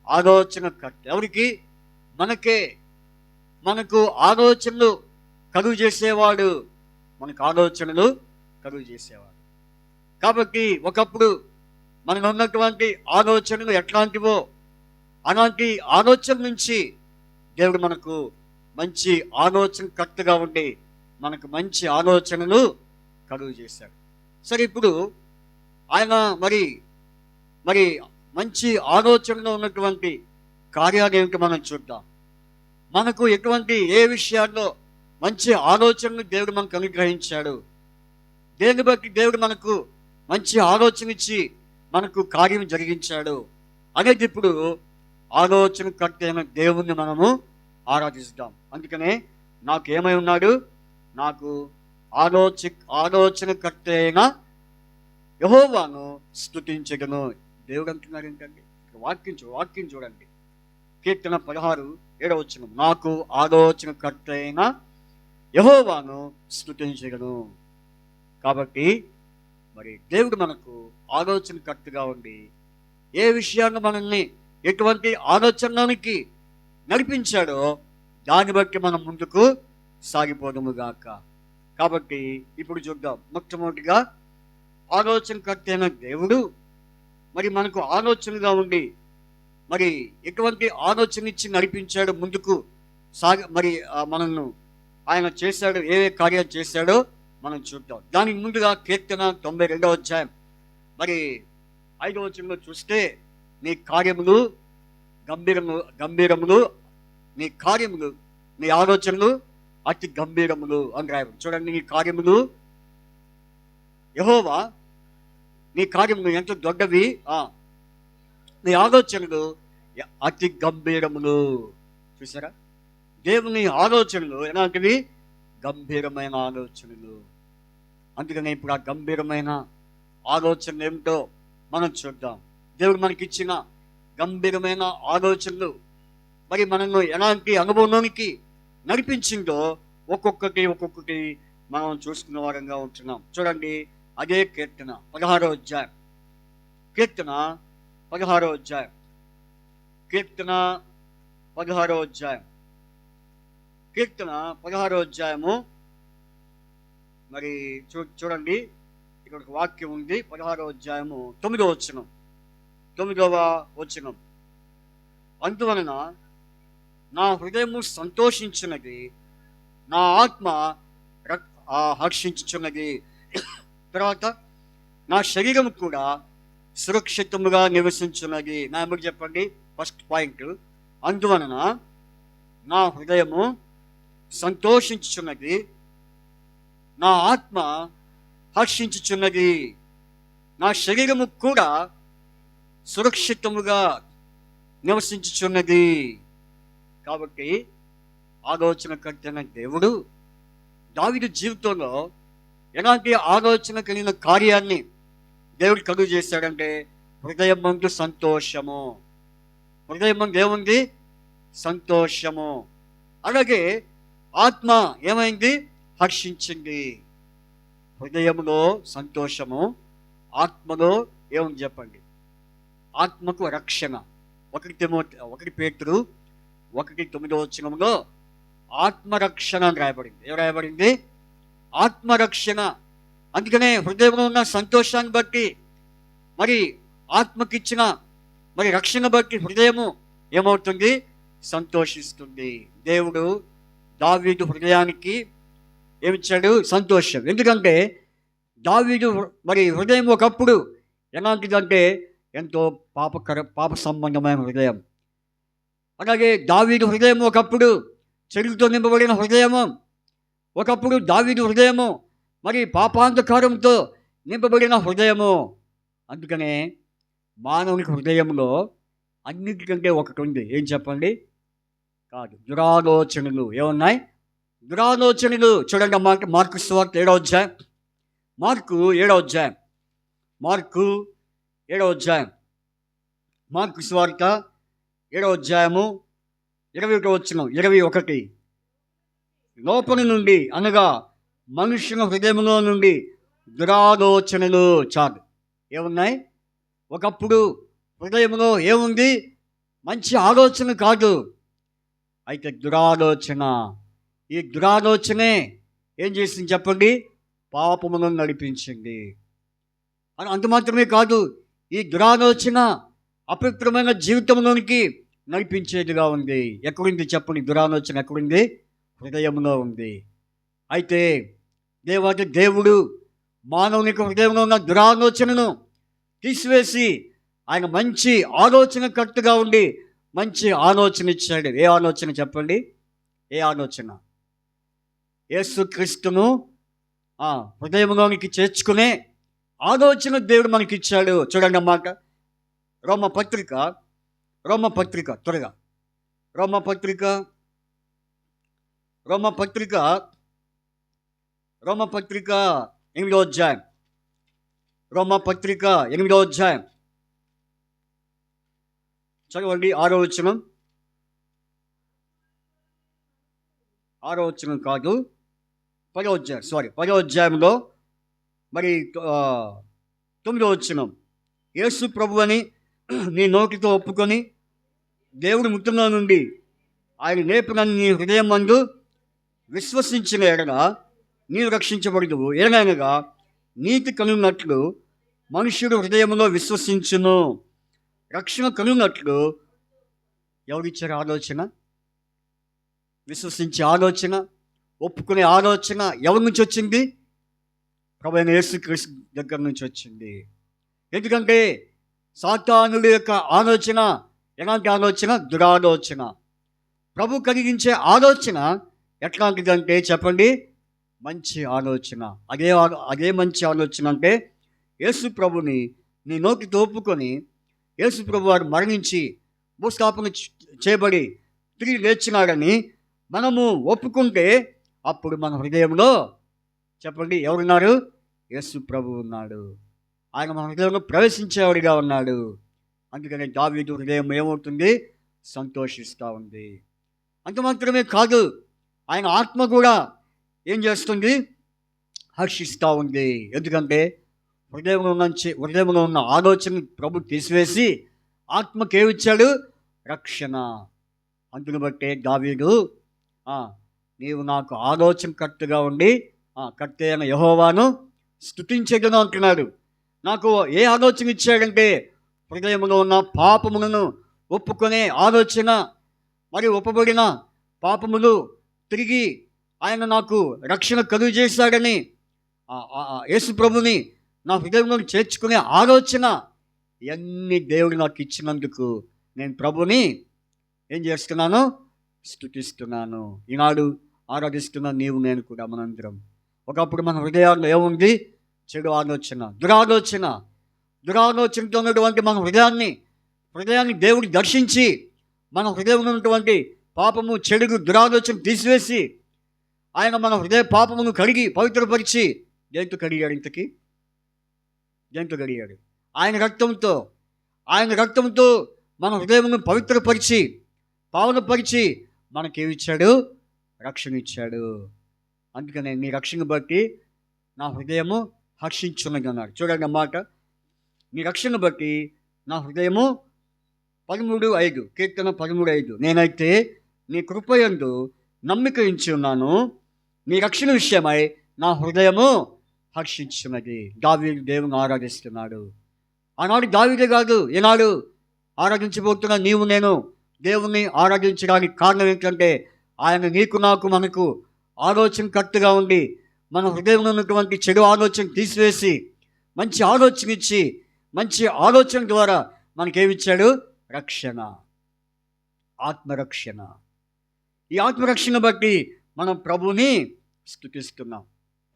Speaker 1: ఆలోచనకర్త. ఎవరికి? మనకే. మనకు ఆలోచనలు కలుగు చేసేవాడు. మనకు ఆలోచనలు కలుగు చేసేవాడు. కాబట్టి ఒకప్పుడు మనకు ఉన్నటువంటి ఆలోచనలు ఎట్లాంటివో అలాంటి ఆలోచన నుంచి దేవుడు మనకు మంచి ఆలోచనకర్తగా ఉండి మనకు మంచి ఆలోచనలు కలుగు చేశాడు. సరే, ఇప్పుడు ఆయన మరి మరి మంచి ఆలోచనలో ఉన్నటువంటి కార్యాలు ఏమిటి మనం చూద్దాం. మనకు ఏ విషయాల్లో మంచి ఆలోచనలు దేవుడు మనకు అనుగ్రహించాడు, దేన్ని బట్టి దేవుడు మనకు మంచి ఆలోచన ఇచ్చి మనకు కార్యం జరిగించాడు అనేది ఇప్పుడు ఆలోచనకర్త అయిన దేవుణ్ణి మనము ఆరాధిస్తాం. అందుకనే నాకు ఏమై ఉన్నాడు? నాకు ఆలోచనకర్త అయిన యెహోవాను స్తుతించగను. దేవుడు అంటున్నాడు ఏంటండి? వాక్యం చూడండి. కీర్తన 16:7 నాకు ఆలోచనకర్త అయిన యెహోవాను స్తుతించగను. కాబట్టి మరి దేవుడు మనకు ఆలోచనకర్తగా ఉండి ఏ విషయాన్ని మనల్ని ఎటువంటి ఆలోచనలోనికి నడిపించాడో దాన్ని బట్టి మనం ముందుకు సాగిపోదుముగాక. కాబట్టి ఇప్పుడు చూద్దాం. మొట్టమొదటిగా ఆలోచనకర్త అయిన దేవుడు మరి మనకు ఆలోచనగా ఉండి మరి ఎటువంటి ఆలోచన ఇచ్చి నడిపించాడు ముందుకు మరి మనల్ని ఆయన చేశాడు, ఏ కార్యాలు చేశాడో మనం చూద్దాం. దానికి ముందుగా కీర్తన 92 మరి 5 చూస్తే నీ కార్యములు గంభీరములు, నీ కార్యములు, నీ ఆలోచనలు అతి గంభీరములు అని రాయబడి. చూడండి, నీ కార్యములు యెహోవా, నీ కార్యములు ఎంత దొడ్డవి, నీ ఆలోచనలు అతి గంభీరములు. చూసారా? దేవుని ఆలోచనలు ఎలాంటివి? గంభీరమైన ఆలోచనలు. అందుకనే ఇప్పుడు ఆ గంభీరమైన ఆలోచనలు ఏమిటో మనం చూద్దాం. దేవుడు మనకిచ్చిన గంభీరమైన ఆలోచనలు మరి మనల్ని ఎలాంటి అనుభవంలోనికి నడిపించిందో ఒక్కొక్కటి మనం చూసుకున్న వారంగా ఉంటున్నాం. చూడండి, అదే కీర్తన 16వ అధ్యాయం. కీర్తన 16వ అధ్యాయం. కీర్తన 16వ అధ్యాయం. కీర్తన 16వ అధ్యాయము. మరి చూడండి, ఇక్కడ ఒక వాక్యం ఉంది. 16వ అధ్యాయము 9వ వచనం. అందువలన నా హృదయము సంతోషించినది, నా ఆత్మ హర్షించుచున్నది. తర్వాత నా శరీరం కూడా సురక్షితముగా నివసించున్నది. నా ఎప్పుడు చెప్పండి. ఫస్ట్ పాయింట్, అందువలన నా హృదయము సంతోషించుచున్నది, నా ఆత్మ హర్షించుచున్నది, నా శరీరము కూడా సురక్షితముగా నివసించుచున్నది. కాబట్టి ఆలోచనకర్త దేవుడు దావీదు జీవితంలో ఎలాంటి ఆలోచన కలిగిన కార్యాన్ని దేవుడు కలుగు చేశాడంటే హృదయం ముందు సంతోషము. హృదయం ముందు ఏముంది? సంతోషము. అలాగే ఆత్మ ఏమైంది? హర్షించింది. హృదయంలో సంతోషము, ఆత్మలో ఏముంది చెప్పండి? ఆత్మకు రక్షణ. 1 పేతురు 1:9 ఆత్మరక్షణ అని రాయబడింది. ఏం రాయబడింది? ఆత్మరక్షణ. అందుకనే హృదయంలో ఉన్న సంతోషాన్ని బట్టి మరి ఆత్మకిచ్చిన మరి రక్షణ బట్టి హృదయము ఏమవుతుంది? సంతోషిస్తుంది. దేవుడు దావీదు హృదయానికి ఏమిచ్చాడు? సంతోషం. ఎందుకంటే దావీదు మరి హృదయం ఒకప్పుడు ఎలాంటిదంటే ఎంతో పాప సంబంధమైన హృదయం. అలాగే దావీదు హృదయం ఒకప్పుడు చెడుతో నింపబడిన హృదయము. ఒకప్పుడు దావీదు హృదయము మరి పాపాంధకారంతో నింపబడిన హృదయము. అందుకనే మానవునికి హృదయంలో అన్నిటికంటే ఒకటి ఉంది. ఏం చెప్పండి? కాదు, దురాలోచనలు. ఏమున్నాయి? దురాలోచనలు. చూడండి, మార్కు సువార్త 7వ అధ్యాయం. మార్కు 7వ అధ్యాయం. మార్కు 7వ అధ్యాయం. మార్కు సువార్త 7వ అధ్యాయము 21 లోపలి నుండి అనగా మనుషుల హృదయంలో నుండి దురాలోచనలు. చాలు. ఏమున్నాయి? ఒకప్పుడు హృదయంలో ఏముంది? మంచి ఆలోచన కాదు, అయితే దురాలోచన. ఈ దురాలోచనే ఏం చేసింది చెప్పండి? పాపమును నడిపించింది. అంత మాత్రమే కాదు, ఈ దురాలోచన అపవిత్రమైన జీవితంలోనికి నడిపించేదిగా ఉంది. ఎక్కడుంది చెప్పండి? దురాలోచన ఎక్కడుంది? హృదయంలో ఉంది. అయితే దేవుడు మానవునికి హృదయంలో ఉన్న దురాలోచనను తీసివేసి ఆయన మంచి ఆలోచనకర్తగా ఉండి మంచి ఆలోచన ఇచ్చాడు. ఏ ఆలోచన చెప్పండి? ఏ ఆలోచన? యేసుక్రీస్తును హృదయంలోనికి చేర్చుకునే ఆలోచన దేవుడు మనకి ఇచ్చాడు. చూడండి అన్నమాట. రోమపత్రిక త్వరగా రోమపత్రిక 8వ అధ్యాయం. రోమపత్రిక 8వ అధ్యాయం చదవండి. 6వ వచనం కాదు, 10వ అధ్యాయం. 10వ అధ్యాయంలో మరి 9వ వచనం. యేసు ప్రభు అని నీ నోటితో ఒప్పుకొని దేవుడి ముఖంలో నుండి ఆయన లేపినని నీ హృదయం నందు విశ్వసించిన ఎడల నీవు రక్షించబడదువు. ఎలాగనగా నీతి కలుగునట్లు మనుష్యుడు హృదయంలో విశ్వసించును, రక్షణ కలుగునట్లు ఎవరిచ్చారు ఆలోచన? విశ్వసించే ఆలోచన, ఒప్పుకునే ఆలోచన ఎవరి నుంచి వచ్చింది? ప్రభువైన యేసుక్రీస్తు దగ్గర నుంచి వచ్చింది. ఎందుకంటే సాతానుడి యొక్క ఆలోచన ఎలాంటి ఆలోచన? దురాలోచన. ప్రభు కలిగించే ఆలోచన ఎట్లాంటిదంటే చెప్పండి? మంచి ఆలోచన. అదే మంచి ఆలోచన అంటే యేసు ప్రభుని నీ నోటితో ఒప్పుకొని యేసు ప్రభు వారు మరణించి భూస్థాపన చేయబడి తిరిగి లేచినాడని మనము ఒప్పుకుంటే అప్పుడు మన హృదయంలో చెప్పండి ఎవరున్నారు? యేసు ప్రభు ఉన్నాడు. ఆయన మన హృదయంలో ప్రవేశించేవాడిగా ఉన్నాడు. అందుకని దావీదు హృదయం ఏమవుతుంది? సంతోషిస్తూ ఉంది. అంత మాత్రమే కాదు, ఆయన ఆత్మ కూడా ఏం చేస్తుంది? హర్షిస్తూ ఉంది. ఎందుకంటే హృదయంలో ఉన్న ఆలోచన ప్రభు తీసివేసి ఆత్మకి ఏమిచ్చాడు? రక్షణ. అందును బట్టే దావీదు నీవు నాకు ఆలోచన కర్తగా ఉండి కర్త అయిన యెహోవాను స్తుతించెదను అంటున్నాడు. నాకు ఏ ఆలోచన ఇచ్చాడంటే హృదయంలో ఉన్న పాపములను ఒప్పుకునే ఆలోచన, మరి ఒప్పబడిన పాపములు తిరిగి ఆయన నాకు రక్షణ కలుగు చేశాడని యేసు ప్రభుని నా హృదయంలో చేర్చుకునే ఆలోచన, ఇవన్నీ దేవుడు నాకు ఇచ్చినందుకు నేను ప్రభుని ఏం చేస్తున్నాను? స్తుతిస్తున్నాను. ఈనాడు ఆరాధిస్తున్న నీవు నేను కూడా మనందరం. ఒకప్పుడు మన హృదయాల్లో ఏముంది? చెడు ఆలోచన, దురాలోచనతో ఉన్నటువంటి మన హృదయాన్ని దేవుడు దర్శించి మన హృదయంలో ఉన్నటువంటి పాపము, చెడుగు, దురాలోచన తీసివేసి ఆయన మన హృదయ పాపమును కడిగి పవిత్రపరిచి దేంతో కడిగాడు? ఇంతకీ దేంతో కడిగాడు? ఆయన రక్తంతో మన హృదయమును పవిత్రపరిచి పావనపరిచి మనకేమిచ్చాడు? రక్షణ ఇచ్చాడు. అందుకనే నీ రక్షణ బట్టి నా హృదయము హర్షించున్నది అన్నాడు. చూడండి అన్నమాట. నీ రక్షణ బట్టి నా హృదయము 13:5 కీర్తన 13:5 నేనైతే నీ కృపయందు నమ్మిక ఉంచి ఉన్నాను, నీ రక్షణ విషయమై నా హృదయము హర్షించున్నది. దావీదు దేవుని ఆరాధిస్తున్నాడు. ఆనాడు దావీదే కాదు, ఈనాడు ఆరాధించబోతున్న నీవు నేను దేవుణ్ణి ఆరాధించడానికి కారణం ఏంటంటే ఆయన నీకు నాకు మనకు ఆలోచన కర్తగా ఉండి మన హృదయంలో ఉన్నటువంటి చెడు ఆలోచన తీసివేసి మంచి ఆలోచన ఇచ్చి మంచి ఆలోచన ద్వారా మనకేమిచ్చాడు? రక్షణ, ఆత్మరక్షణ. ఈ ఆత్మరక్షణ బట్టి మనం ప్రభుని స్తుతిస్తున్నాం.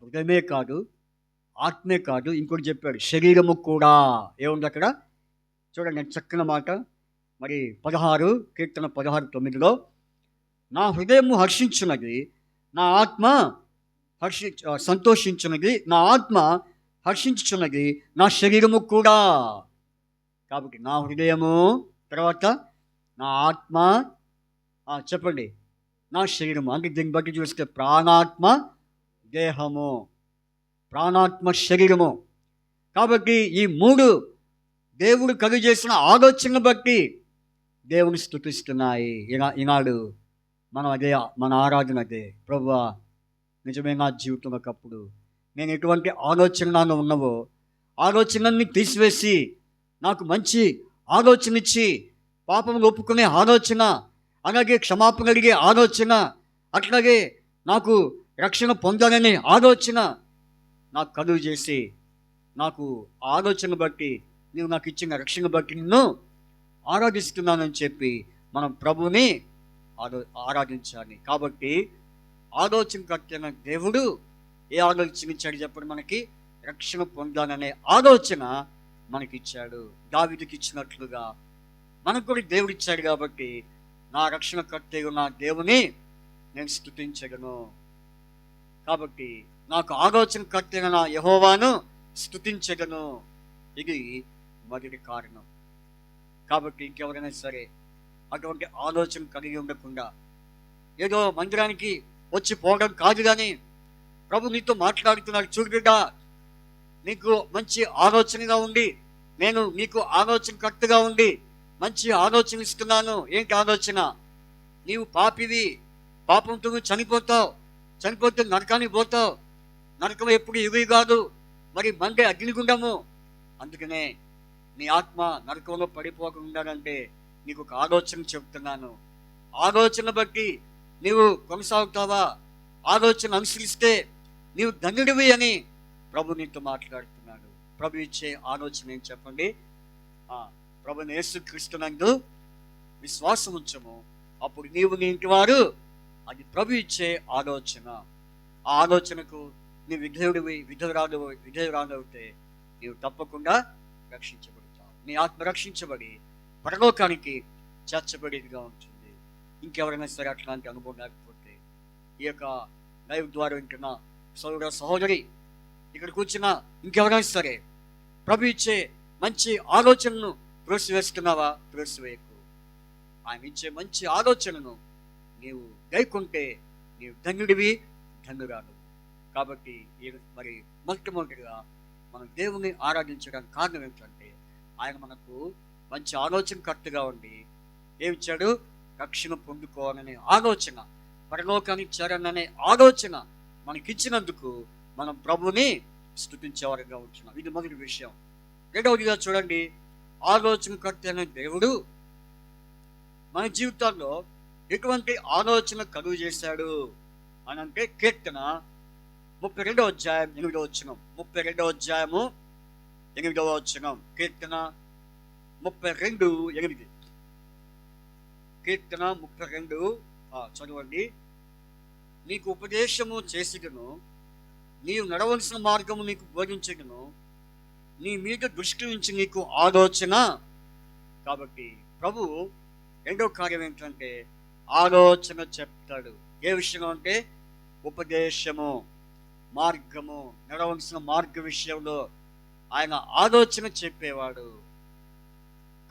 Speaker 1: హృదయమే కాదు, ఆత్మే కాదు, ఇంకోటి చెప్పాడు, శరీరము కూడా. ఏముంది అక్కడ? చూడండి చక్కని మాట. మరి 16 కీర్తన 16:9 నా హృదయము హర్షించున్నది, నా ఆత్మ సంతోషించున్నది, నా ఆత్మ హర్షించుచున్నది, నా శరీరము కూడా. కాబట్టి నా హృదయము, తర్వాత నా ఆత్మ, చెప్పండి. నా శరీరము అంటే దీన్ని బట్టి చూస్తే ప్రాణాత్మ దేహము, ప్రాణాత్మ శరీరము. కాబట్టి ఈ మూడు దేవుడు కలుగు చేసిన ఆలోచనను బట్టి దేవుని స్తుతిస్తున్నాయి. ఈనాడు మనం అదే, మన ఆరాధన అదే. ప్రభువా, నిజమే నా జీవితం ఒకప్పుడు నేను ఎటువంటి ఆలోచన నాలో ఉన్నవో ఆలోచనని తీసివేసి నాకు మంచి ఆలోచన ఇచ్చి, పాపం ఒప్పుకునే ఆలోచన, అలాగే క్షమాపణ అడిగే ఆలోచన, అట్లాగే నాకు రక్షణ పొందాలనే ఆలోచన నాకు కలుగు చేసి, నాకు ఆలోచన బట్టి నీవు నాకు ఇచ్చిన రక్షణ బట్టి నిన్ను ఆరాధిస్తున్నానని చెప్పి మనం ప్రభువుని ఆరాధించాలి. కాబట్టి ఆలోచనకర్తైన దేవుడు ఏ ఆలోచన ఇచ్చాడు చెప్పండి? మనకి రక్షణ పొందాలనే ఆలోచన మనకిచ్చాడు. దావీదుకి ఇచ్చినట్లుగా మనకు కూడా దేవుడు ఇచ్చాడు. కాబట్టి నా రక్షణకర్తయ్య నా దేవుని నేను స్తుతించగలను. కాబట్టి నాకు ఆలోచనకర్తైన నా యెహోవాను స్తుతించగలను. ఇది మొదటి కారణం. కాబట్టి ఇంకెవరైనా సరే అటువంటి ఆలోచన కలిగి ఉండకుండా ఏదో మందిరానికి వచ్చి పోవడం కాదు, కానీ ప్రభు నీతో మాట్లాడుతున్నాడు. చూడుగా, నీకు మంచి ఆలోచనగా ఉండి, నేను నీకు ఆలోచనకర్తగా ఉండి మంచి ఆలోచన ఇస్తున్నాను. ఏంటి ఆలోచన? నీవు పాపివి, పాపంతో నువ్వు చనిపోతావు, చనిపోతే నరకానికి పోతావు. నరకం ఎప్పుడు ఇవి కాదు, మరి మండే అగ్నిగుండము. అందుకనే నీ ఆత్మ నరకంలో పడిపోకుండానంటే నీకు ఒక ఆలోచన చెప్తున్నాను. ఆలోచన బట్టి నీవు కొనసాగుతావా? ఆలోచన అనుసరిస్తే నీవు ధన్యుడివి అని ప్రభు నీతో మాట్లాడుతున్నాడు. ప్రభు ఇచ్చే ఆలోచన ఏం చెప్పండి? ప్రభుని యేసుక్రీస్తునందు విశ్వాసం ఉంచము, అప్పుడు నీవు నీ ఇంటి వారు. అది ప్రభు ఇచ్చే ఆలోచన. ఆ ఆలోచనకు నీ విధేయురాలవుతే నీవు తప్పకుండా రక్షించబడతావు. నీ ఆత్మ రక్షించబడి పరలోకానికి చేర్చబడేదిగా ఉంటుంది. ఇంకెవరైనా సరే అట్లాంటి అనుభవం లేకపోతే, ఈ యొక్క లైవ్ ద్వారా వింటున్న సోదర సహోదరి, ఇక్కడ కూర్చున్న ఇంకెవరైనా సరే ప్రభు ఇచ్చే మంచి ఆలోచనను త్రోసివేస్తున్నావా? త్రోసివేయకు. ఆయన ఇచ్చే మంచి ఆలోచనను నీవు గైకుంటే నీవు ధన్యుడివి, ధన్యురాలు. కాబట్టి మరి మొట్టమొదటిగా మనం దేవుని ఆరాధించడానికి కారణం ఏంటంటే, ఆయన మనకు మంచి ఆలోచనకర్తగా ఉండి ఏమిచ్చాడు? రక్షణ పొందుకోవాలనే ఆలోచన, పరలోకానికి చేరాలనే ఆలోచన మనకిచ్చినందుకు మనం ప్రభుని స్తుతించేవారుగా ఉంటున్నాం. ఇది మొదటి విషయం. రెండవదిగా చూడండి, ఆలోచనకర్త అనే దేవుడు మన జీవితాల్లో ఎటువంటి ఆలోచన కలుగు చేశాడు అని అంటే, కీర్తన 32వ అధ్యాయం 8వ వచనం. 32వ అధ్యాయము 8వ వచనం. కీర్తన 32:8. కీర్తన 32 చదవండి. నీకు ఉపదేశము చేసిగను, నీవు నడవలసిన మార్గము నీకు బోధించగను, నీ మీద దృష్టి నుంచి నీకు ఆలోచన. కాబట్టి ప్రభు రెండో కార్యం ఏంటంటే ఆలోచన చెప్తాడు. ఏ విషయం అంటే ఉపదేశము, మార్గము, నడవలసిన మార్గ విషయంలో ఆయన ఆలోచన చెప్పేవాడు.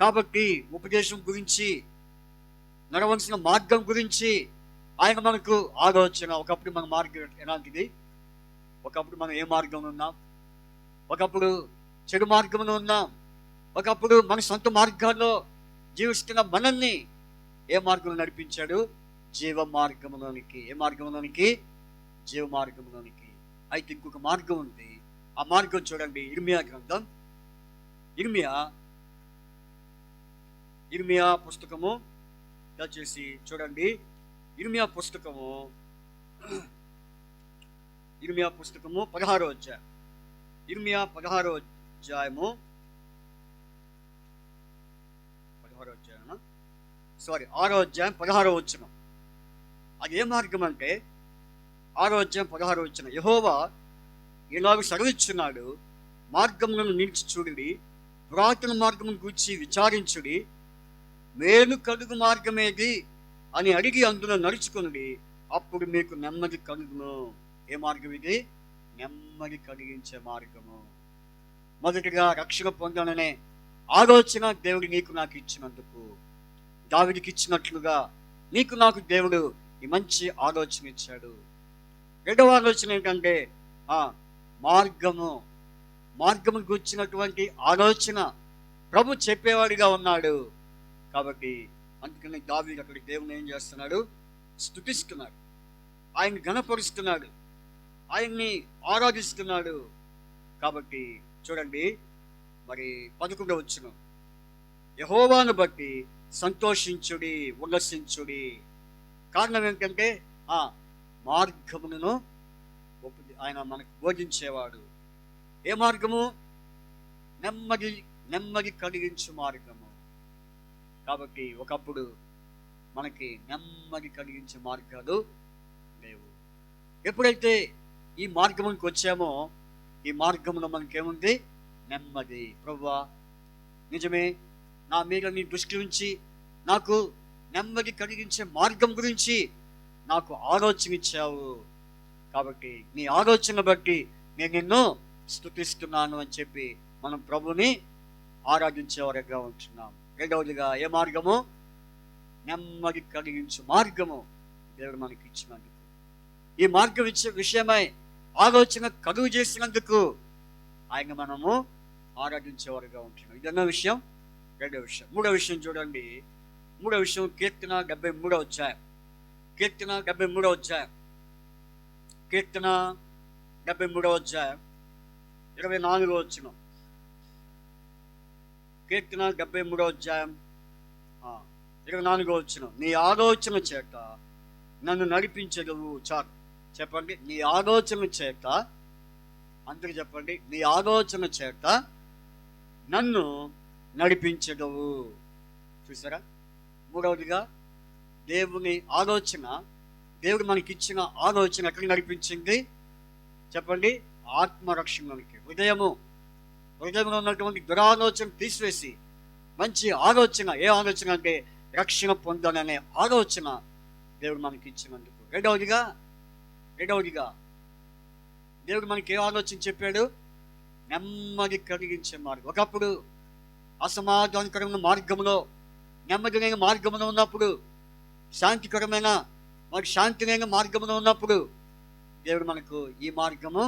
Speaker 1: కాబట్టి ఉపదేశం గురించి, నడవలసిన మార్గం గురించి ఆయన మనకు ఆలోచన. ఒకప్పుడు మన మార్గం ఎలాంటిది? ఒకప్పుడు మనం ఏ మార్గంలో ఉన్నాం? ఒకప్పుడు చెడు మార్గంలో ఉన్నాం. ఒకప్పుడు మన సొంత మార్గాల్లో జీవిస్తున్న మనల్ని ఏ మార్గంలో నడిపించాడు? జీవ మార్గంలోనికి. ఏ మార్గంలోనికి? జీవ మార్గంలోనికి. అయితే ఇంకొక మార్గం ఉంది. ఆ మార్గం చూడండి, ఇర్మియా గ్రంథం. ఇర్మియా పుస్తకము దయచేసి చూడండి. ఇర్మియా పుస్తకము 16వ అధ్యాయం. ఇర్మియా 16వ అధ్యాయము 6వ అధ్యాయం 16వ వచనం. అది ఏ మార్గం అంటే 6వ అధ్యాయం 16వ వచనం. యెహోవా ఇలాగ సెలవిచ్చున్నాడు, మార్గములను నిలిచి చూడుడి, పురాతన మార్గమును గూర్చి విచారించుడి, మేలు కలుగు మార్గమేది అని అడిగి అందులో నడుచుకుని, అప్పుడు మీకు నెమ్మది కలుగును. ఏ మార్గం ఇది? నెమ్మది కలిగించే మార్గము. మొదటిగా రక్షణ పొందాలనే ఆలోచన దేవుడు నీకు నాకు ఇచ్చినందుకు, దావీదుకి ఇచ్చినట్లుగా నీకు నాకు దేవుడు ఈ మంచి ఆలోచన ఇచ్చాడు. రెండవ ఆలోచన ఏంటంటే మార్గము మార్గము గురించినటువంటి ఆలోచన ప్రభు చెప్పేవాడిగా ఉన్నాడు. కాబట్టి అందుకని దావీదు అక్కడ దేవుని ఏం చేస్తున్నాడు? స్తుతిస్తున్నాడు, ఆయన్ని ఘనపరుస్తున్నాడు, ఆయన్ని ఆరాధిస్తున్నాడు. కాబట్టి చూడండి, మరి 11వ వచనం, యెహోవాను బట్టి సంతోషించుడి, ఉల్లసించుడి. కారణం ఏంటంటే మార్గమును ఆయన మనకు బోధించేవాడు. ఏ మార్గము? నెమ్మది కలిగించు మార్గము. కాబట్టి ఒకప్పుడు మనకి నెమ్మది కలిగించే మార్గాలు లేవు. ఎప్పుడైతే ఈ మార్గంకి వచ్చామో, ఈ మార్గంలో మనకేముంది? నెమ్మది. ప్రభువా, నిజమే, నా మీద నీ దృష్టి ఉంచి నాకు నెమ్మది కలిగించే మార్గం గురించి నాకు ఆలోచన ఇచ్చావు. కాబట్టి నీ ఆలోచన బట్టి నేను నిన్ను స్తుతిస్తున్నాను అని చెప్పి మనం ప్రభుని ఆరాధించేవారుగా ఉంటున్నాం. రెండవదిగా ఏ మార్గము? నెమ్మది కలిగించు మార్గము దేవుడు మనకి ఇచ్చినందుకు, ఈ మార్గం ఇచ్చే విషయమై ఆలోచన కలుగు చేసినందుకు ఆయన మనము ఆరాధించేవారుగా ఉంటున్నాం. ఇదన్న విషయం. రెండవ విషయం. మూడవ విషయం చూడండి. మూడవ విషయం కీర్తన 73వ అధ్యాయం. కీర్తన 73వ అధ్యాయం. కీర్తన 73వ అధ్యాయం 24వ వచనం. కీర్తన 73వ అధ్యాయం 24వ వచనం. నీ ఆలోచన చేత నన్ను నడిపించగలవు. చాలు చెప్పండి, నీ ఆలోచన చేత. అందరూ చెప్పండి, నీ ఆలోచన చేత నన్ను నడిపించగలవు. చూసారా? మూడవదిగా దేవుని ఆలోచన, దేవుడు మనకిచ్చిన ఆలోచన ఎక్కడికి నడిపించింది? చెప్పండి, ఆత్మరక్షణకి. హృదయంలో ఉన్నటువంటి దురాలోచన తీసివేసి మంచి ఆలోచన. ఏ ఆలోచన అంటే రక్షణ పొందాలనే ఆలోచన దేవుడు మనకి ఇచ్చినందుకు. రెండవదిగా దేవుడు మనకి ఏ ఆలోచన చెప్పాడు? నెమ్మది కలిగించే మార్గం. ఒకప్పుడు అసమాధానకరమైన మార్గంలో, నెమ్మది లేని మార్గంలో ఉన్నప్పుడు, శాంతికరమైన శాంతి లేని మార్గంలో ఉన్నప్పుడు దేవుడు మనకు ఈ మార్గము,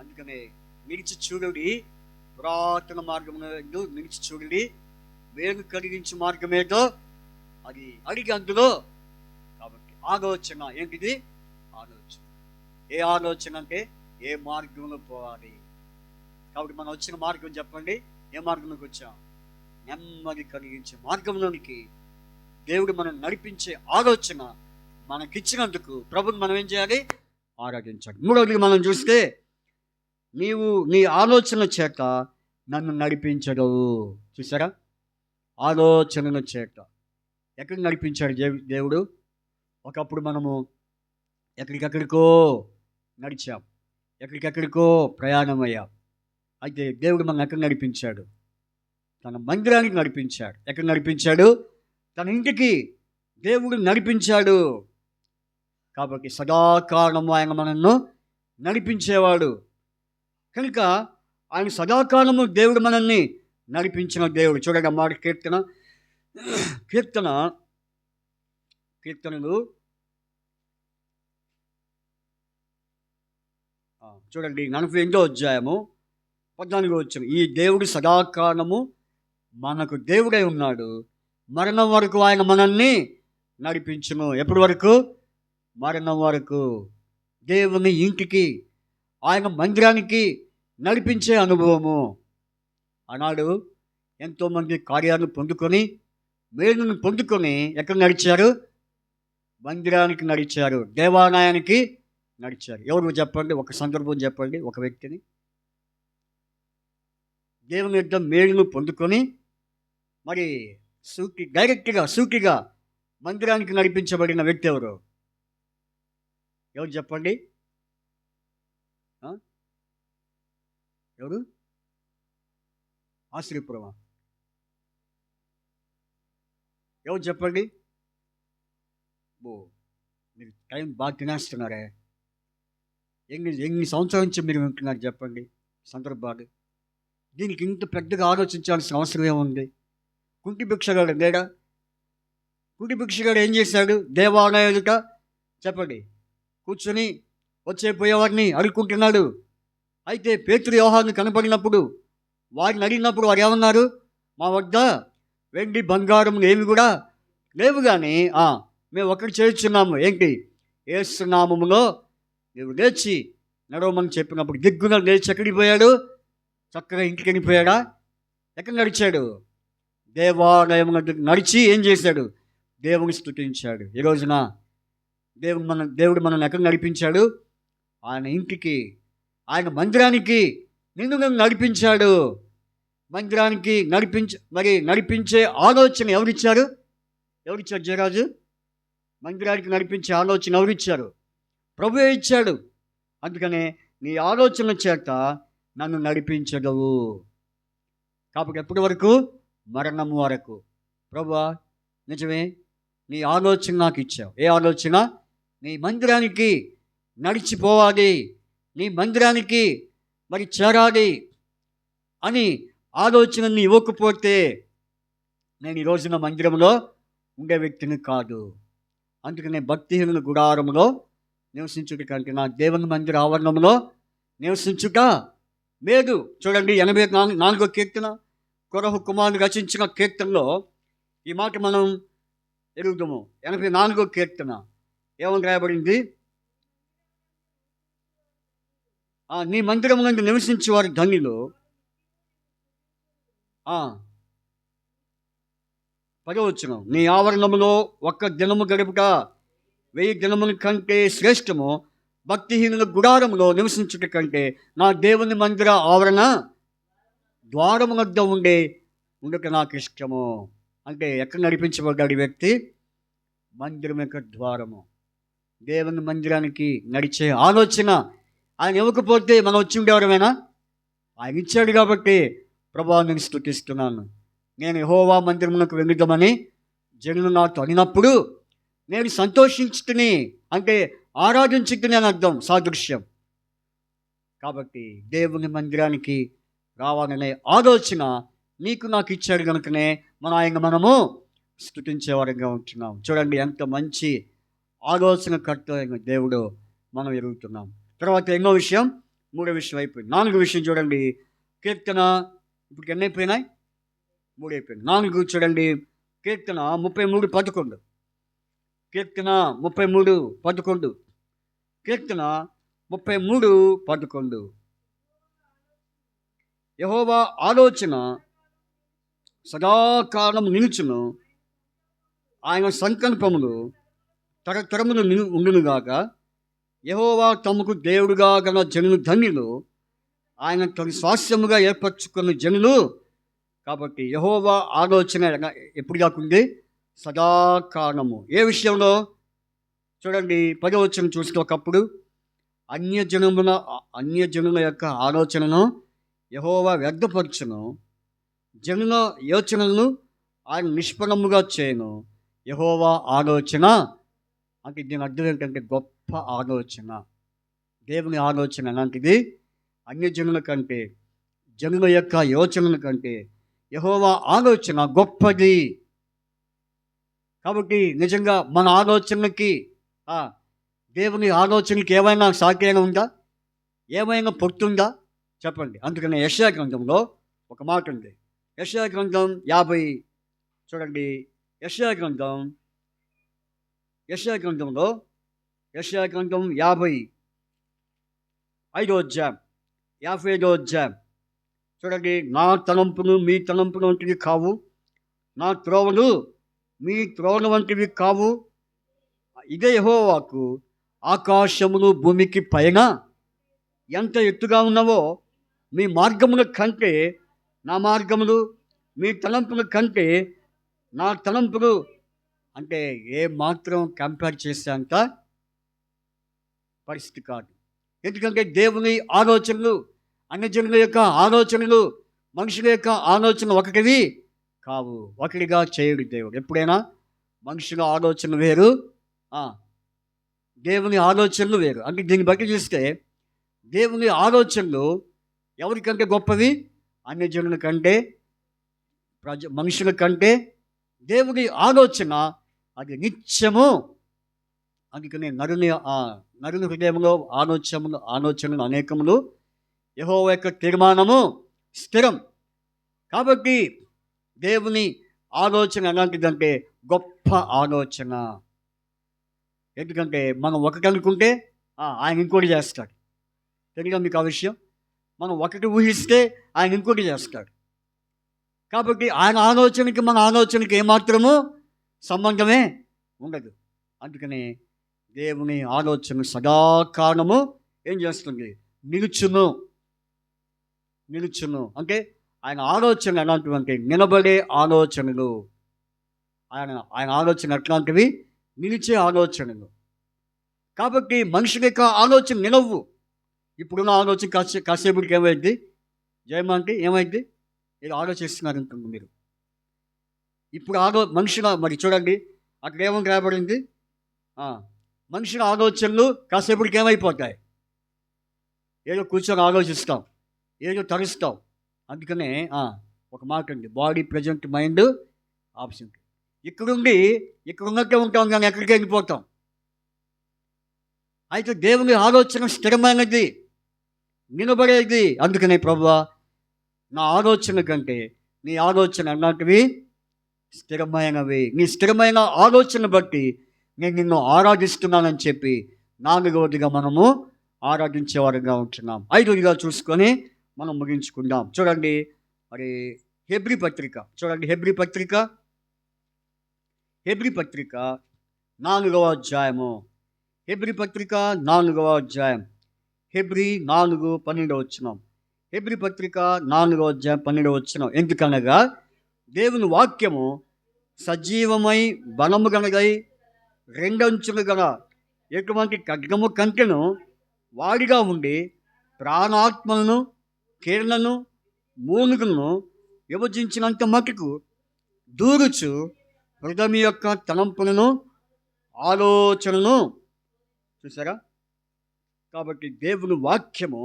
Speaker 1: అందుకనే నిలిచి చూడుడి, పురాతన మార్గమును నిలిచి చూడుడి, వేరు కలిగించే మార్గం ఏదో అది అడిగి అందులో. కాబట్టి ఆలోచన ఏంటిది? ఆలోచన. ఏ ఆలోచన అంటే ఏ మార్గంలో పోవాలి. కాబట్టి మనం వచ్చిన మార్గం చెప్పండి, ఏ మార్గంలోకి వచ్చాం? నెమ్మది కలిగించే మార్గంలోనికి దేవుడు మనం నడిపించే ఆలోచన మనకిచ్చినందుకు ప్రభుని మనం ఏం చేయాలి? ఆరాధించాలి. మూడవది మనం చూస్తే, నీవు నీ ఆలోచన చేత నన్ను నడిపించగలవు. చూసారా? ఆలోచనల చేత ఎక్కడికి నడిపించాడు దేవుడు? ఒకప్పుడు మనము ఎక్కడికెక్కడికో నడిచాం, ఎక్కడికెక్కడికో ప్రయాణం అయ్యాం. అయితే దేవుడు మనం ఎక్కడ నడిపించాడు? తన మందిరానికి నడిపించాడు. ఎక్కడ నడిపించాడు? తన ఇంటికి దేవుడు నడిపించాడు. కాబట్టి సదాకాలము ఆయన మనల్ని నడిపించేవాడు. కనుక ఆయన సదాకాలము దేవుడు మనల్ని నడిపించిన దేవుడు. చూడండి అమ్మాట కీర్తనలు చూడండి 48వ అధ్యాయము 14వ వచనం. ఈ దేవుడు సదాకాలము మనకు దేవుడై ఉన్నాడు, మరణం వరకు ఆయన మనల్ని నడిపించును. ఎప్పటి వరకు? మరణం వరకు. దేవుని ఇంటికి, ఆయన మందిరానికి నడిపించే అనుభవము. ఆనాడు ఎంతోమంది కార్యాలను పొందుకొని, మేలును పొందుకొని ఎక్కడ నడిచారు? మందిరానికి నడిచారు, దేవాలయానికి నడిచారు. ఎవరు చెప్పండి? ఒక సందర్భం చెప్పండి. ఒక వ్యక్తిని దేవుని యొక్క మేలును పొందుకొని మరి సూటిగా మందిరానికి నడిపించబడిన వ్యక్తి ఎవరు? ఎవరు చెప్పండి? ఎవరు? ఆశ్రయపురమా? ఎవరు చెప్పండి? మీరు టైం బాగా తినేస్తున్నారే. ఎన్ని సంవత్సరాల నుంచి మీరు వింటున్నారు చెప్పండి సందర్భాలు. దీనికి ఇంత పెద్దగా ఆలోచించాల్సిన అవసరం ఏముంది? కుంటి భిక్షగాడు లేడా? కుడి భిక్షగాడు ఏం చేశాడు? దేవాలయం ఎదుట చెప్పండి కూర్చొని వచ్చే పోయేవారిని అడుక్కుంటున్నాడు. అయితే పేతురు యోహాను కనపడినప్పుడు వారిని అడిగినప్పుడు వారు ఏమన్నారు? మా వద్ద వెండి బంగారం ఏమి కూడా లేవు, కానీ మేము ఒకటి చేస్తున్నాము. ఏంటి? యేసు నామములో నువ్వు లేచి నడవమని చెప్పినప్పుడు దిగ్గున లేచి ఎక్కడికి పోయాడు? చక్కగా ఇంటికి వెళ్ళిపోయాడా? ఎక్కడ నడిచాడు? దేవాలయం నడిచి ఏం చేశాడు? దేవుని స్తుతించాడు. ఈ రోజున దేవుడు మనల్ని ఎక్కడ నడిపించాడు? ఆయన ఇంటికి, ఆయన మందిరానికి నిన్ను నడిపించాడు. మందిరానికి నడిపించే ఆలోచన ఎవరిచ్చారు జయరాజు? మందిరానికి నడిపించే ఆలోచన ఎవరిచ్చారు? ప్రభువే ఇచ్చాడు. అందుకనే నీ ఆలోచన చేత నన్ను నడిపించగవు. కాబట్టి ఎప్పటి వరకు? మరణం వరకు. ప్రభువా నిజమే, నీ ఆలోచన నాకు ఇచ్చావు. ఏ ఆలోచన? నీ మందిరానికి నడిచిపోవాలి, నీ మందిరానికి చేరాలి అని ఆలోచనని ఇవ్వకపోతే నేను ఈ రోజున మందిరంలో ఉండే వ్యక్తిని కాదు. అందుకనే భక్తిహీనుల గుడారంలో నివసించుట కంటే నా దేవుని మందిర ఆవరణంలో నివసించుట మేలు. చూడండి 84వ కీర్తన, కొరహు కుమారుడు రచించిన కీర్తనలో ఈ మాట మనం ఎరుగుదాము. 84వ కీర్తన ఏమని రాయబడింది? నీ మందిరమునందు నివసించే వారి ధన్యులు. 10వ వచనం, నీ ఆవరణములో ఒక్క దినము గడుపుట 1000 దినముల కంటే శ్రేష్టము. భక్తిహీనుల గుడారంలో నివసించుట కంటే నా దేవుని మందిర ఆవరణ ద్వారము వద్ద ఉండక నాకు ఇష్టము. అంటే ఎక్కడ నడిపించబడ్డాడు ఈ వ్యక్తి? మందిరం యొక్క ద్వారము. దేవుని మందిరానికి నడిచే ఆలోచన ఆయన ఇవ్వకపోతే మనం వచ్చి ఉండేవారమేనా? ఆయన ఇచ్చాడు కాబట్టి ప్రభువా నేను స్తుతిస్తున్నాను. నేను యెహోవా మందిరమునకు వెళుదామని జనులు నాతో అడిగినప్పుడు నేను సంతోషించుకుని, అంటే ఆరాధించుకుని అని అర్థం, సాదృశ్యం. కాబట్టి దేవుని మందిరానికి రావాలనే ఆలోచన నీకు నాకు ఇచ్చాడు కనుకనే మనము స్తుతించేవారంగా ఉంటున్నాం. చూడండి ఎంత మంచి ఆలోచన కర్త దేవుడు మనం ఎరుగుతున్నాం. తర్వాత ఎన్నో విషయం, 3వ విషయం అయిపోయింది. 4వ విషయం చూడండి. కీర్తన ఇప్పుడు ఎన్ని అయిపోయినాయి? 3 అయిపోయింది. 4 చూడండి. కీర్తన 33:11. కీర్తన 33:11. కీర్తన 33:11. యెహోవా ఆలోచన సదాకాలం నిలుచును, ఆయన సంకల్పములు తరతరములు ఉండునుగాక. యెహోవా తమకు దేవుడుగా గల జనులు ధన్యులు, ఆయన తన స్వాస్థ్యముగా ఏర్పరచుకున్న జనులు. కాబట్టి యెహోవా ఆలోచన ఎప్పుడు కాకుంది? సదాకాలము. ఏ విషయంలో? చూడండి 10వ వచనం చూస్తే, ఒకప్పుడు అన్యజనుల యొక్క ఆలోచనను యెహోవా వ్యర్థపరచును, జనుల యోచనలను ఆయన నిష్ఫలముగా చేయను. యెహోవా ఆలోచన అంటే దీని అర్థం ఏంటంటే గొప్ప ఆలోచన. దేవుని ఆలోచన అలాంటిది. అన్యజనుల కంటే, జనుల యొక్క యోచనల కంటే యెహోవా ఆలోచన గొప్పది. కాబట్టి నిజంగా మన ఆలోచనకి దేవుని ఆలోచనకి ఏమైనా సాధ్యంగా ఉందా? ఏమైనా పొత్తుందా? చెప్పండి. అందుకని యెషయా గ్రంథంలో ఒక మాట ఉంది. యెషయా గ్రంథం 50 చూడండి. యెషయా గ్రంథంలో యెషయా గ్రంథం 55వ అధ్యాయం 55వ అధ్యాయం చూడండి. నా తలంపులు మీ తలంపులు వంటివి కావు, నా త్రోవలు మీ త్రోవల వంటివి కావు. ఇదే యెహోవాకు ఆకాశములు భూమికి పైన ఎంత ఎత్తుగా ఉన్నవో, మీ మార్గముల కంటే నా మార్గములు, మీ తలంపుల కంటే నా తలంపులు, అంటే ఏ మాత్రం కంపేర్ చేసే అంత పరిస్థితి కాదు. ఎందుకంటే దేవుని ఆలోచనలు, అన్యజనుల యొక్క ఆలోచనలు, మనుషుల యొక్క ఆలోచన ఒకటివి కావు. ఒకటిగా చేయడు దేవుడు. ఎప్పుడైనా మనుషుల ఆలోచన వేరు, దేవుని ఆలోచనలు వేరు. అంటే దీన్ని బట్టి చూస్తే దేవుని ఆలోచనలు ఎవరికంటే గొప్పవి? అన్యజనుల కంటే, మనుషుల కంటే దేవుని ఆలోచన అది నిత్యము. అందుకని నరుని హృదయంలో ఆలోచనలు అనేకములు, యెహోవా యొక్క తీర్మానము స్థిరం. కాబట్టి దేవుని ఆలోచన ఎలాంటిదంటే గొప్ప ఆలోచన. ఎందుకంటే మనం ఒకటి అనుకుంటే ఆయన ఇంకోటి చేస్తాడు. తెలియదా మీకు ఆ విషయం? మనం ఒకటి ఊహిస్తే ఆయన ఇంకోటి చేస్తాడు. కాబట్టి ఆయన ఆలోచనకి మన ఆలోచనకి ఏమాత్రము సంబంధమే ఉండదు. అందుకనే దేవుని ఆలోచన సదాకాలము ఏం చేస్తుంది? నిలుచును. అంటే ఆయన ఆలోచన ఎలాంటివంటే నిలబడే ఆలోచనలు. ఆయన ఆలోచన ఎట్లాంటివి? నిలిచే ఆలోచనలు. కాబట్టి మనుషుల యొక్క ఆలోచన నిలవు. ఇప్పుడున్న ఆలోచన కాసేపుడికి ఏమైంది? జయమాంటి ఏమైంది? ఏదో ఆలోచిస్తున్నారు అనుకుంటుంది మీరు. ఇప్పుడు మనుషుల మరి చూడండి, అక్కడ ఏమని రాబడింది? మనుషుల ఆలోచనలు కాసేపుడికి ఏమైపోతాయి? ఏదో కూర్చొని ఆలోచిస్తాం, ఏదో తరుస్తాం. అందుకనే ఒక మాట ఉంది, బాడీ ప్రజెంట్, మైండ్ ఆబ్సెంట్. ఇక్కడ ఉన్నట్టే ఉంటాం కానీ ఎక్కడికి వెళ్ళిపోతాం. అయితే దేవుని ఆలోచన స్థిరమైనది, నిలబడేది. అందుకనే ప్రభువా, నా ఆలోచన కంటే నీ ఆలోచన అలాంటివి స్థిరమైనవి. నీ స్థిరమైన ఆలోచన బట్టి నేను నిన్ను ఆరాధిస్తున్నానని చెప్పి 4వదిగా మనము ఆరాధించేవారుగా ఉంటున్నాం. 5వదిగా చూసుకొని మనం ముగించుకుందాం. చూడండి మరి హెబ్రీ పత్రిక 4వ అధ్యాయము. హెబ్రీ పత్రిక 4వ అధ్యాయం. హెబ్రీ 4:12. హెబ్రీ పత్రిక 4వ అధ్యాయం 12. ఎందుకనగా దేవుని వాక్యము సజీవమై బలము గలగై రెండంచులు గల ఎటువంటి ఖడ్గము కంటెను వాడిగా ఉండి ప్రాణాత్మలను కీళ్లను మూలుగులను విభజించినంత మటుకు దూరుచు హృదయం యొక్క తలంపులను ఆలోచనను. చూసారా? కాబట్టి దేవుని వాక్యము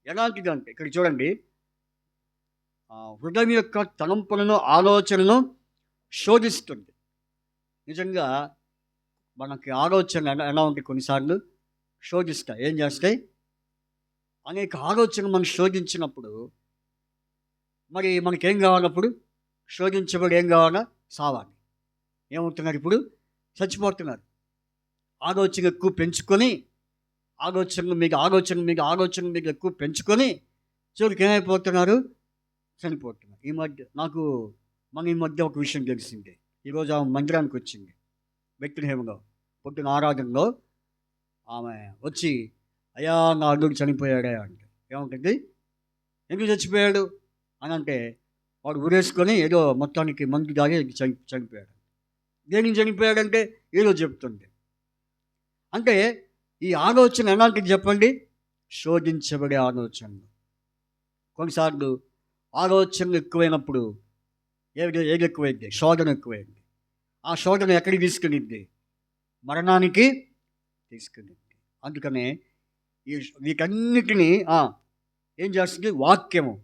Speaker 1: ఎలాంటిదంటే ఇక్కడ చూడండి, హృదయం యొక్క తలంపులను ఆలోచనను శోధిస్తుంది. నిజంగా మనకి ఆలోచన ఎలా ఉంటుంది? కొన్నిసార్లు శోధిస్తాయి. ఏం చేస్తాయి? అనేక ఆలోచనలు మనం శోధించినప్పుడు మరి మనకేం కావాలప్పుడు? శోధించబడి ఏం కావాలా? సావాలి. ఏమవుతున్నారు ఇప్పుడు? చచ్చిపోతున్నారు. ఆలోచన ఎక్కువ పెంచుకొని ఆలోచనలు మీకు ఎక్కువ పెంచుకొని చివరికి ఏమైపోతున్నారు? చనిపోతున్నారు. ఈ మధ్య ఒక విషయం తెలిసింది. ఈరోజు ఆమె మందిరానికి వచ్చింది, బెత్లెహేములో పొద్దున ఆరాధనలో. ఆమె వచ్చి, అయ్యా నా అల్లుడు చనిపోయాడే అంటే ఏముంటుంది? ఎందుకు చచ్చిపోయాడు అని అంటే, వాడు ఊరేసుకొని ఏదో మొత్తానికి మందు దాగి చనిపోయాడు. దేనికి చనిపోయాడంటే ఏదో చెప్తుంది. అంటే ఈ ఆలోచన ఎలాంటిది చెప్పండి? శోధించబడే ఆలోచనలు. కొన్నిసార్లు ఆలోచనలు ఎక్కువైనప్పుడు ఏది ఎక్కువైంది? శోధన ఎక్కువైంది. ఆ శోధన ఎక్కడికి తీసుకెళ్ళింది? మరణానికి తీసుకెళ్ళింది. అందుకనే వీటన్నిటినీ ఏం చేస్తుంది? వాక్యము.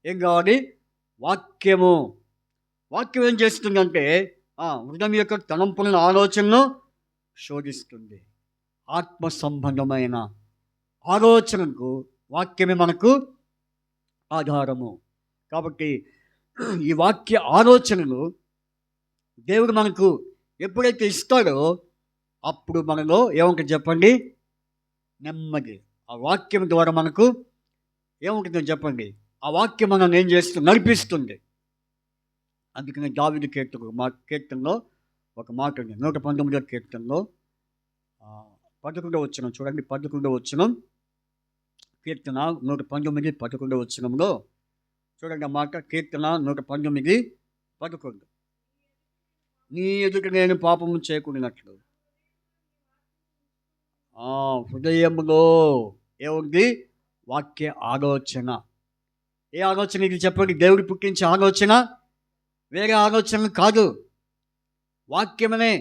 Speaker 1: ఏం కావాలి? వాక్యం ఏం చేస్తుందంటే హృదయం యొక్క తలంపులను ఆలోచనను శోధిస్తుంది. ఆత్మ సంబంధమైన ఆలోచనకు వాక్యమే మనకు ఆధారము. కాబట్టి ఈ వాక్య ఆలోచనలు దేవుడు మనకు ఎప్పుడైతే ఇస్తాడో అప్పుడు మనలో ఏముంటుంది చెప్పండి? నెమ్మది. ఆ వాక్యం ద్వారా మనకు ఏముంటుందని చెప్పండి? ఆ వాక్యం మనం ఏం చేస్తుంది? నడిపిస్తుంది. అందుకని దావీదు కీర్తనలో ఒక మాట ఉంది. 119వ కీర్తనలో 11వ వచనం చూడండి. 11వ వచనం, కీర్తన 119 11వ వచనంలో చూడండి ఆ మాట. కీర్తన 119 11. నీ ఎదుట నేను పాపము చేయకున్నట్లు. హృదయంలో ఏముంది? వాక్య ఆలోచన. ఏ ఆలోచన ఇది చెప్పండి? దేవుడు పుట్టించే ఆలోచన, వేరే ఆలోచన కాదు. వాక్యమనే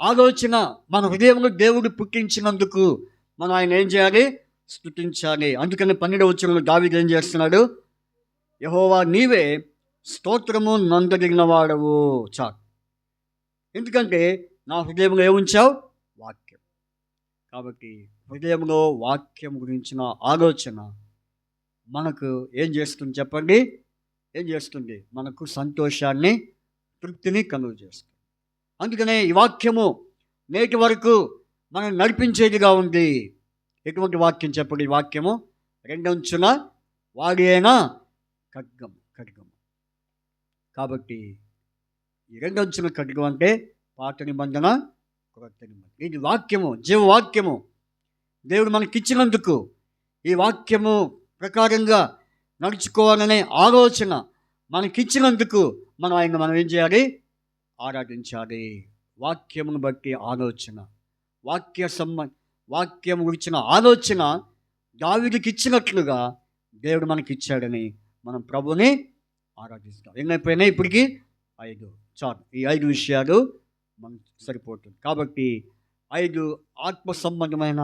Speaker 1: ఆలోచన మన హృదయంలో దేవుడు పుట్టించినందుకు మనం ఆయన ఏం చేయాలి? స్తుతించాలి. అందుకని 12వ వచనంలో దావీదు ఏం చేస్తున్నాడు? యెహోవా నీవే స్తోత్రము నందగిన వాడవు. చాలు. ఎందుకంటే నా హృదయంలో ఏముంచావు? వాక్యం. కాబట్టి హృదయంలో వాక్యం గురించిన ఆలోచన మనకు ఏం చేస్తుంది చెప్పండి? ఏం చేస్తుంది? మనకు సంతోషాన్ని, తృప్తిని కలుగు చేస్తుంది. అందుకనే ఈ వాక్యము నేటి వరకు మనం నడిపించేదిగా ఉంది. ఎటువంటి వాక్యం చెప్పండి? ఈ వాక్యము రెండంచున వాడి అయిన ఖడ్గము. కాబట్టి ఈ రెండంచున ఖడ్గం అంటే పాత నిబంధన, కొత్త నిబంధన. ఇది వాక్యము, జీవవాక్యము దేవుడు మనకిచ్చినందుకు ఈ వాక్యము ప్రకారంగా నడుచుకోవాలనే ఆలోచన మనకిచ్చినందుకు మనం ఏం చేయాలి? ఆరాధించాలి. వాక్యమును బట్టి ఆలోచన, వాక్యం గురించిన ఆలోచన దావీదుకి ఇచ్చినట్లుగా దేవుడు మనకిచ్చాడని మనం ప్రభుని ఆరాధిస్తాం. ఎన్నైపోయినాయి ఇప్పటికి? 5. చాలు. ఈ 5 విషయాలు మనకు సరిపోతుంది. కాబట్టి 5 ఆత్మ సంబంధమైన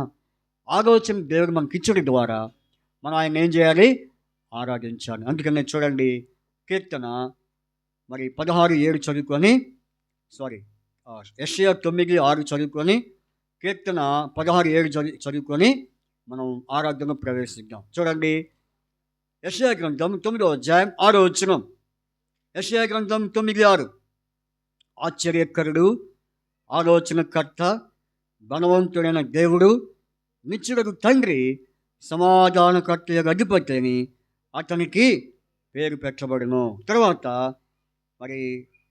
Speaker 1: ఆలోచన దేవుడు మనకి ఇచ్చడం ద్వారా మనం ఆయన ఏం చేయాలి? ఆరాధించాలి. అందుకనే చూడండి, కీర్తన మరి 16:7 చదువుకొని, యెషయా 9:6 చదువుకొని, కీర్తన 16:7 చదువుకొని మనం ఆరాధనలో ప్రవేశిద్దాం. చూడండి, యెషయా గ్రంథం 9వ అధ్యాయం 6వ వచనం. యెషయా గ్రంథం 9:6. ఆశ్చర్యకరుడు, ఆలోచనకర్త, బలవంతుడైన దేవుడు, నిత్యుడగు తండ్రి, సమాధానకర్త యొక్క అధిపతి అని అతనికి పేరు పెట్టబడును. తర్వాత మరి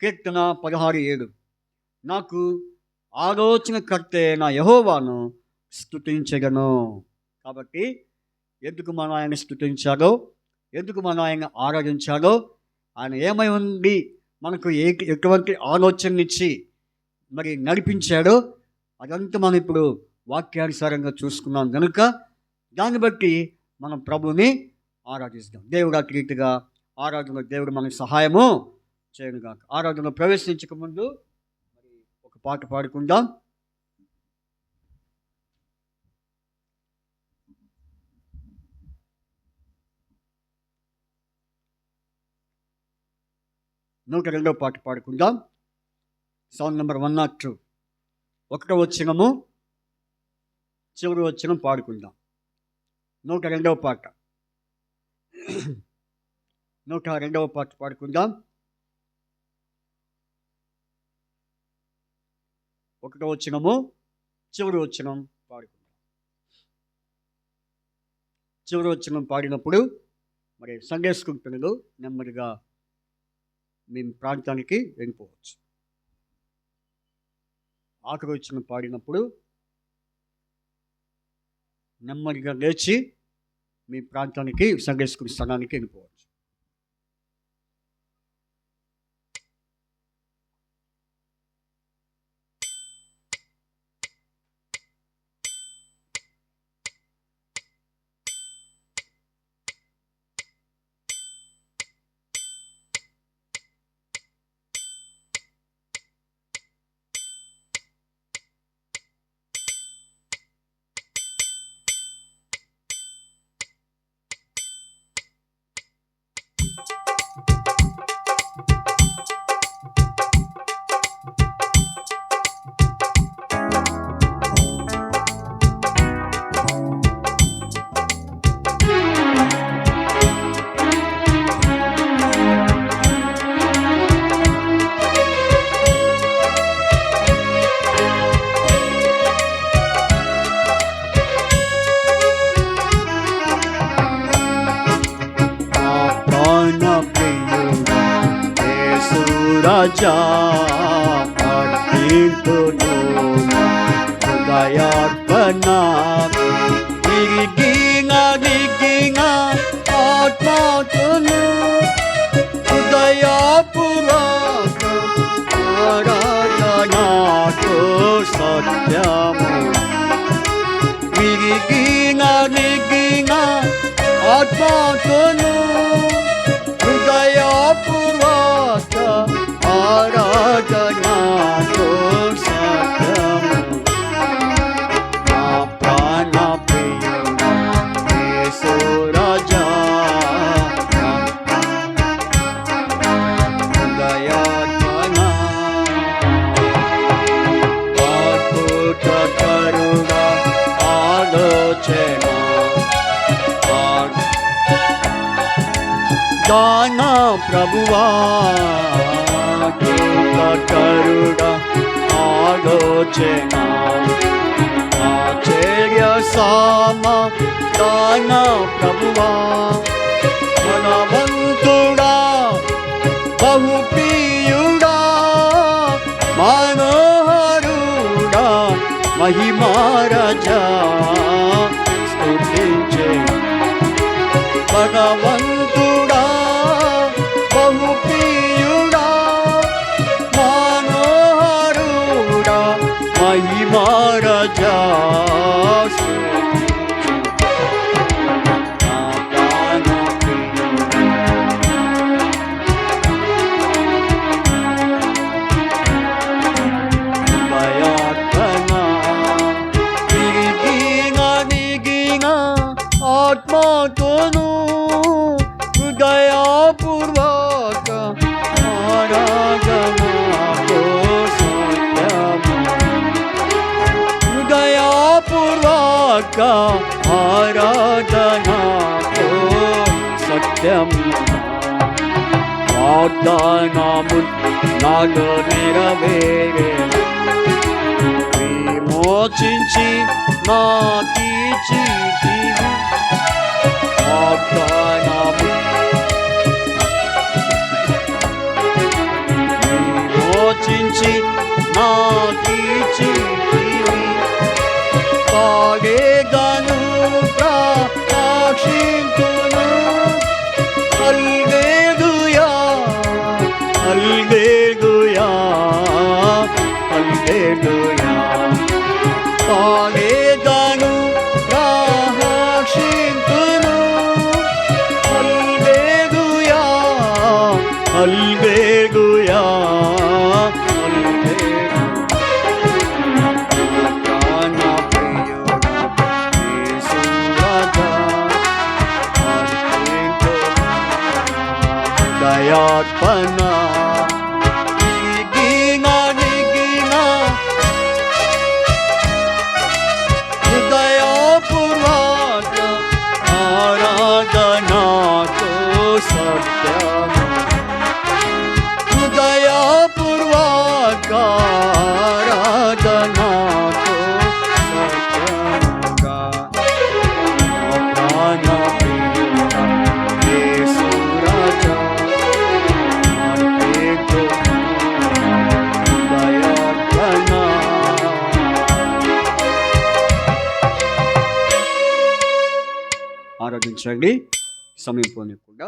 Speaker 1: కీర్తన 16:7. నాకు ఆలోచనకర్త అయిన యెహోవాను స్తుతించగను. కాబట్టి ఎందుకు మనం ఆయన స్తుతించాలో, ఎందుకు మనం ఆయన ఆరాధించాలో, ఆయన ఏమై ఉండి మనకు ఎటువంటి ఆలోచననిచ్చి మరి నడిపించాడో అదంతా మనం ఇప్పుడు వాక్యానుసారంగా చూసుకున్నాం కనుక దాన్ని బట్టి మనం ప్రభుని ఆరాధిస్తాం. దేవుడు అటు రీతిగా ఆరాధనలో దేవుడు మనకు సహాయము చేయనుగాక. ఆరాధనలో ప్రవేశించక ముందు మరి ఒక పాట పాడుకుందాం. నూట 2వ పాట పాడుకుందాం. Sound number 102. 1వ వచనము చివరి వచనం పాడుకుందాం. 102వ పాట 102వ పాట పాడుకుందాం. 1వ వచనము చివరి వచనం పాడుకుందాం. చివరి వచనం పాడినప్పుడు మరి సండే స్కూల్ పిల్లలు నెమ్మదిగా మీ ప్రాంతానికి వెళ్ళిపోవచ్చు. ఆఖరి వచనం పాడినప్పుడు నెమ్మదిగా లేచి మీ ప్రాంతానికి సండే స్కూల్ స్థానానికి వెళ్ళిపోవచ్చు. రాజా అర్పింతును హృదయార్పణ తిరిగిన ఆత్మతును హృదయాపురాత ఆరాధనాతో సత్యము విరిగిన ఆత్మతును హృదయాపురాత ఆరాధనాతో సత్యము నా ప్రాణ ప్రియుడా యేసు రాజా హృదయార్పణ దాన ప్రభువా కరుణ ఆలోచన ఆశ్చర్య సమాధాన ప్రభువా మనవంతుడా బహుప్రియుడా మనోహరుడా మహిమారాజా స్తుతించే భగవంతుడా బహుప్రియుడా మనోహరుడా మహిమారాజా ఆత్మతోను హృదయపూర్వక ఆరాధనతో సత్యము హృదయపూర్వక ఆరాధనతో సత్యము వాగ్దానము నాలో నెరవేరే విమోచించి నాకిచ్చితివి వాగ్దానము విమోచించి నాకిచ్చితివి పాడేదను ప్రకాశింతును హల్లెలూయా హల్లెలూయా హల్లెలూయా పాడేదను ప్రకాశింతును హల్లెలూయా హల్లెలూయా దయాత్మన నిగిన హృదయపూర్వక ఆరాధనతో సత్యము హృదయపూర్వక ఆరాధనతో సత్యముగా ప్రాణప్రియుడా యేసు రాజా ఆరాధించండి సమయం పోనీయకుండా.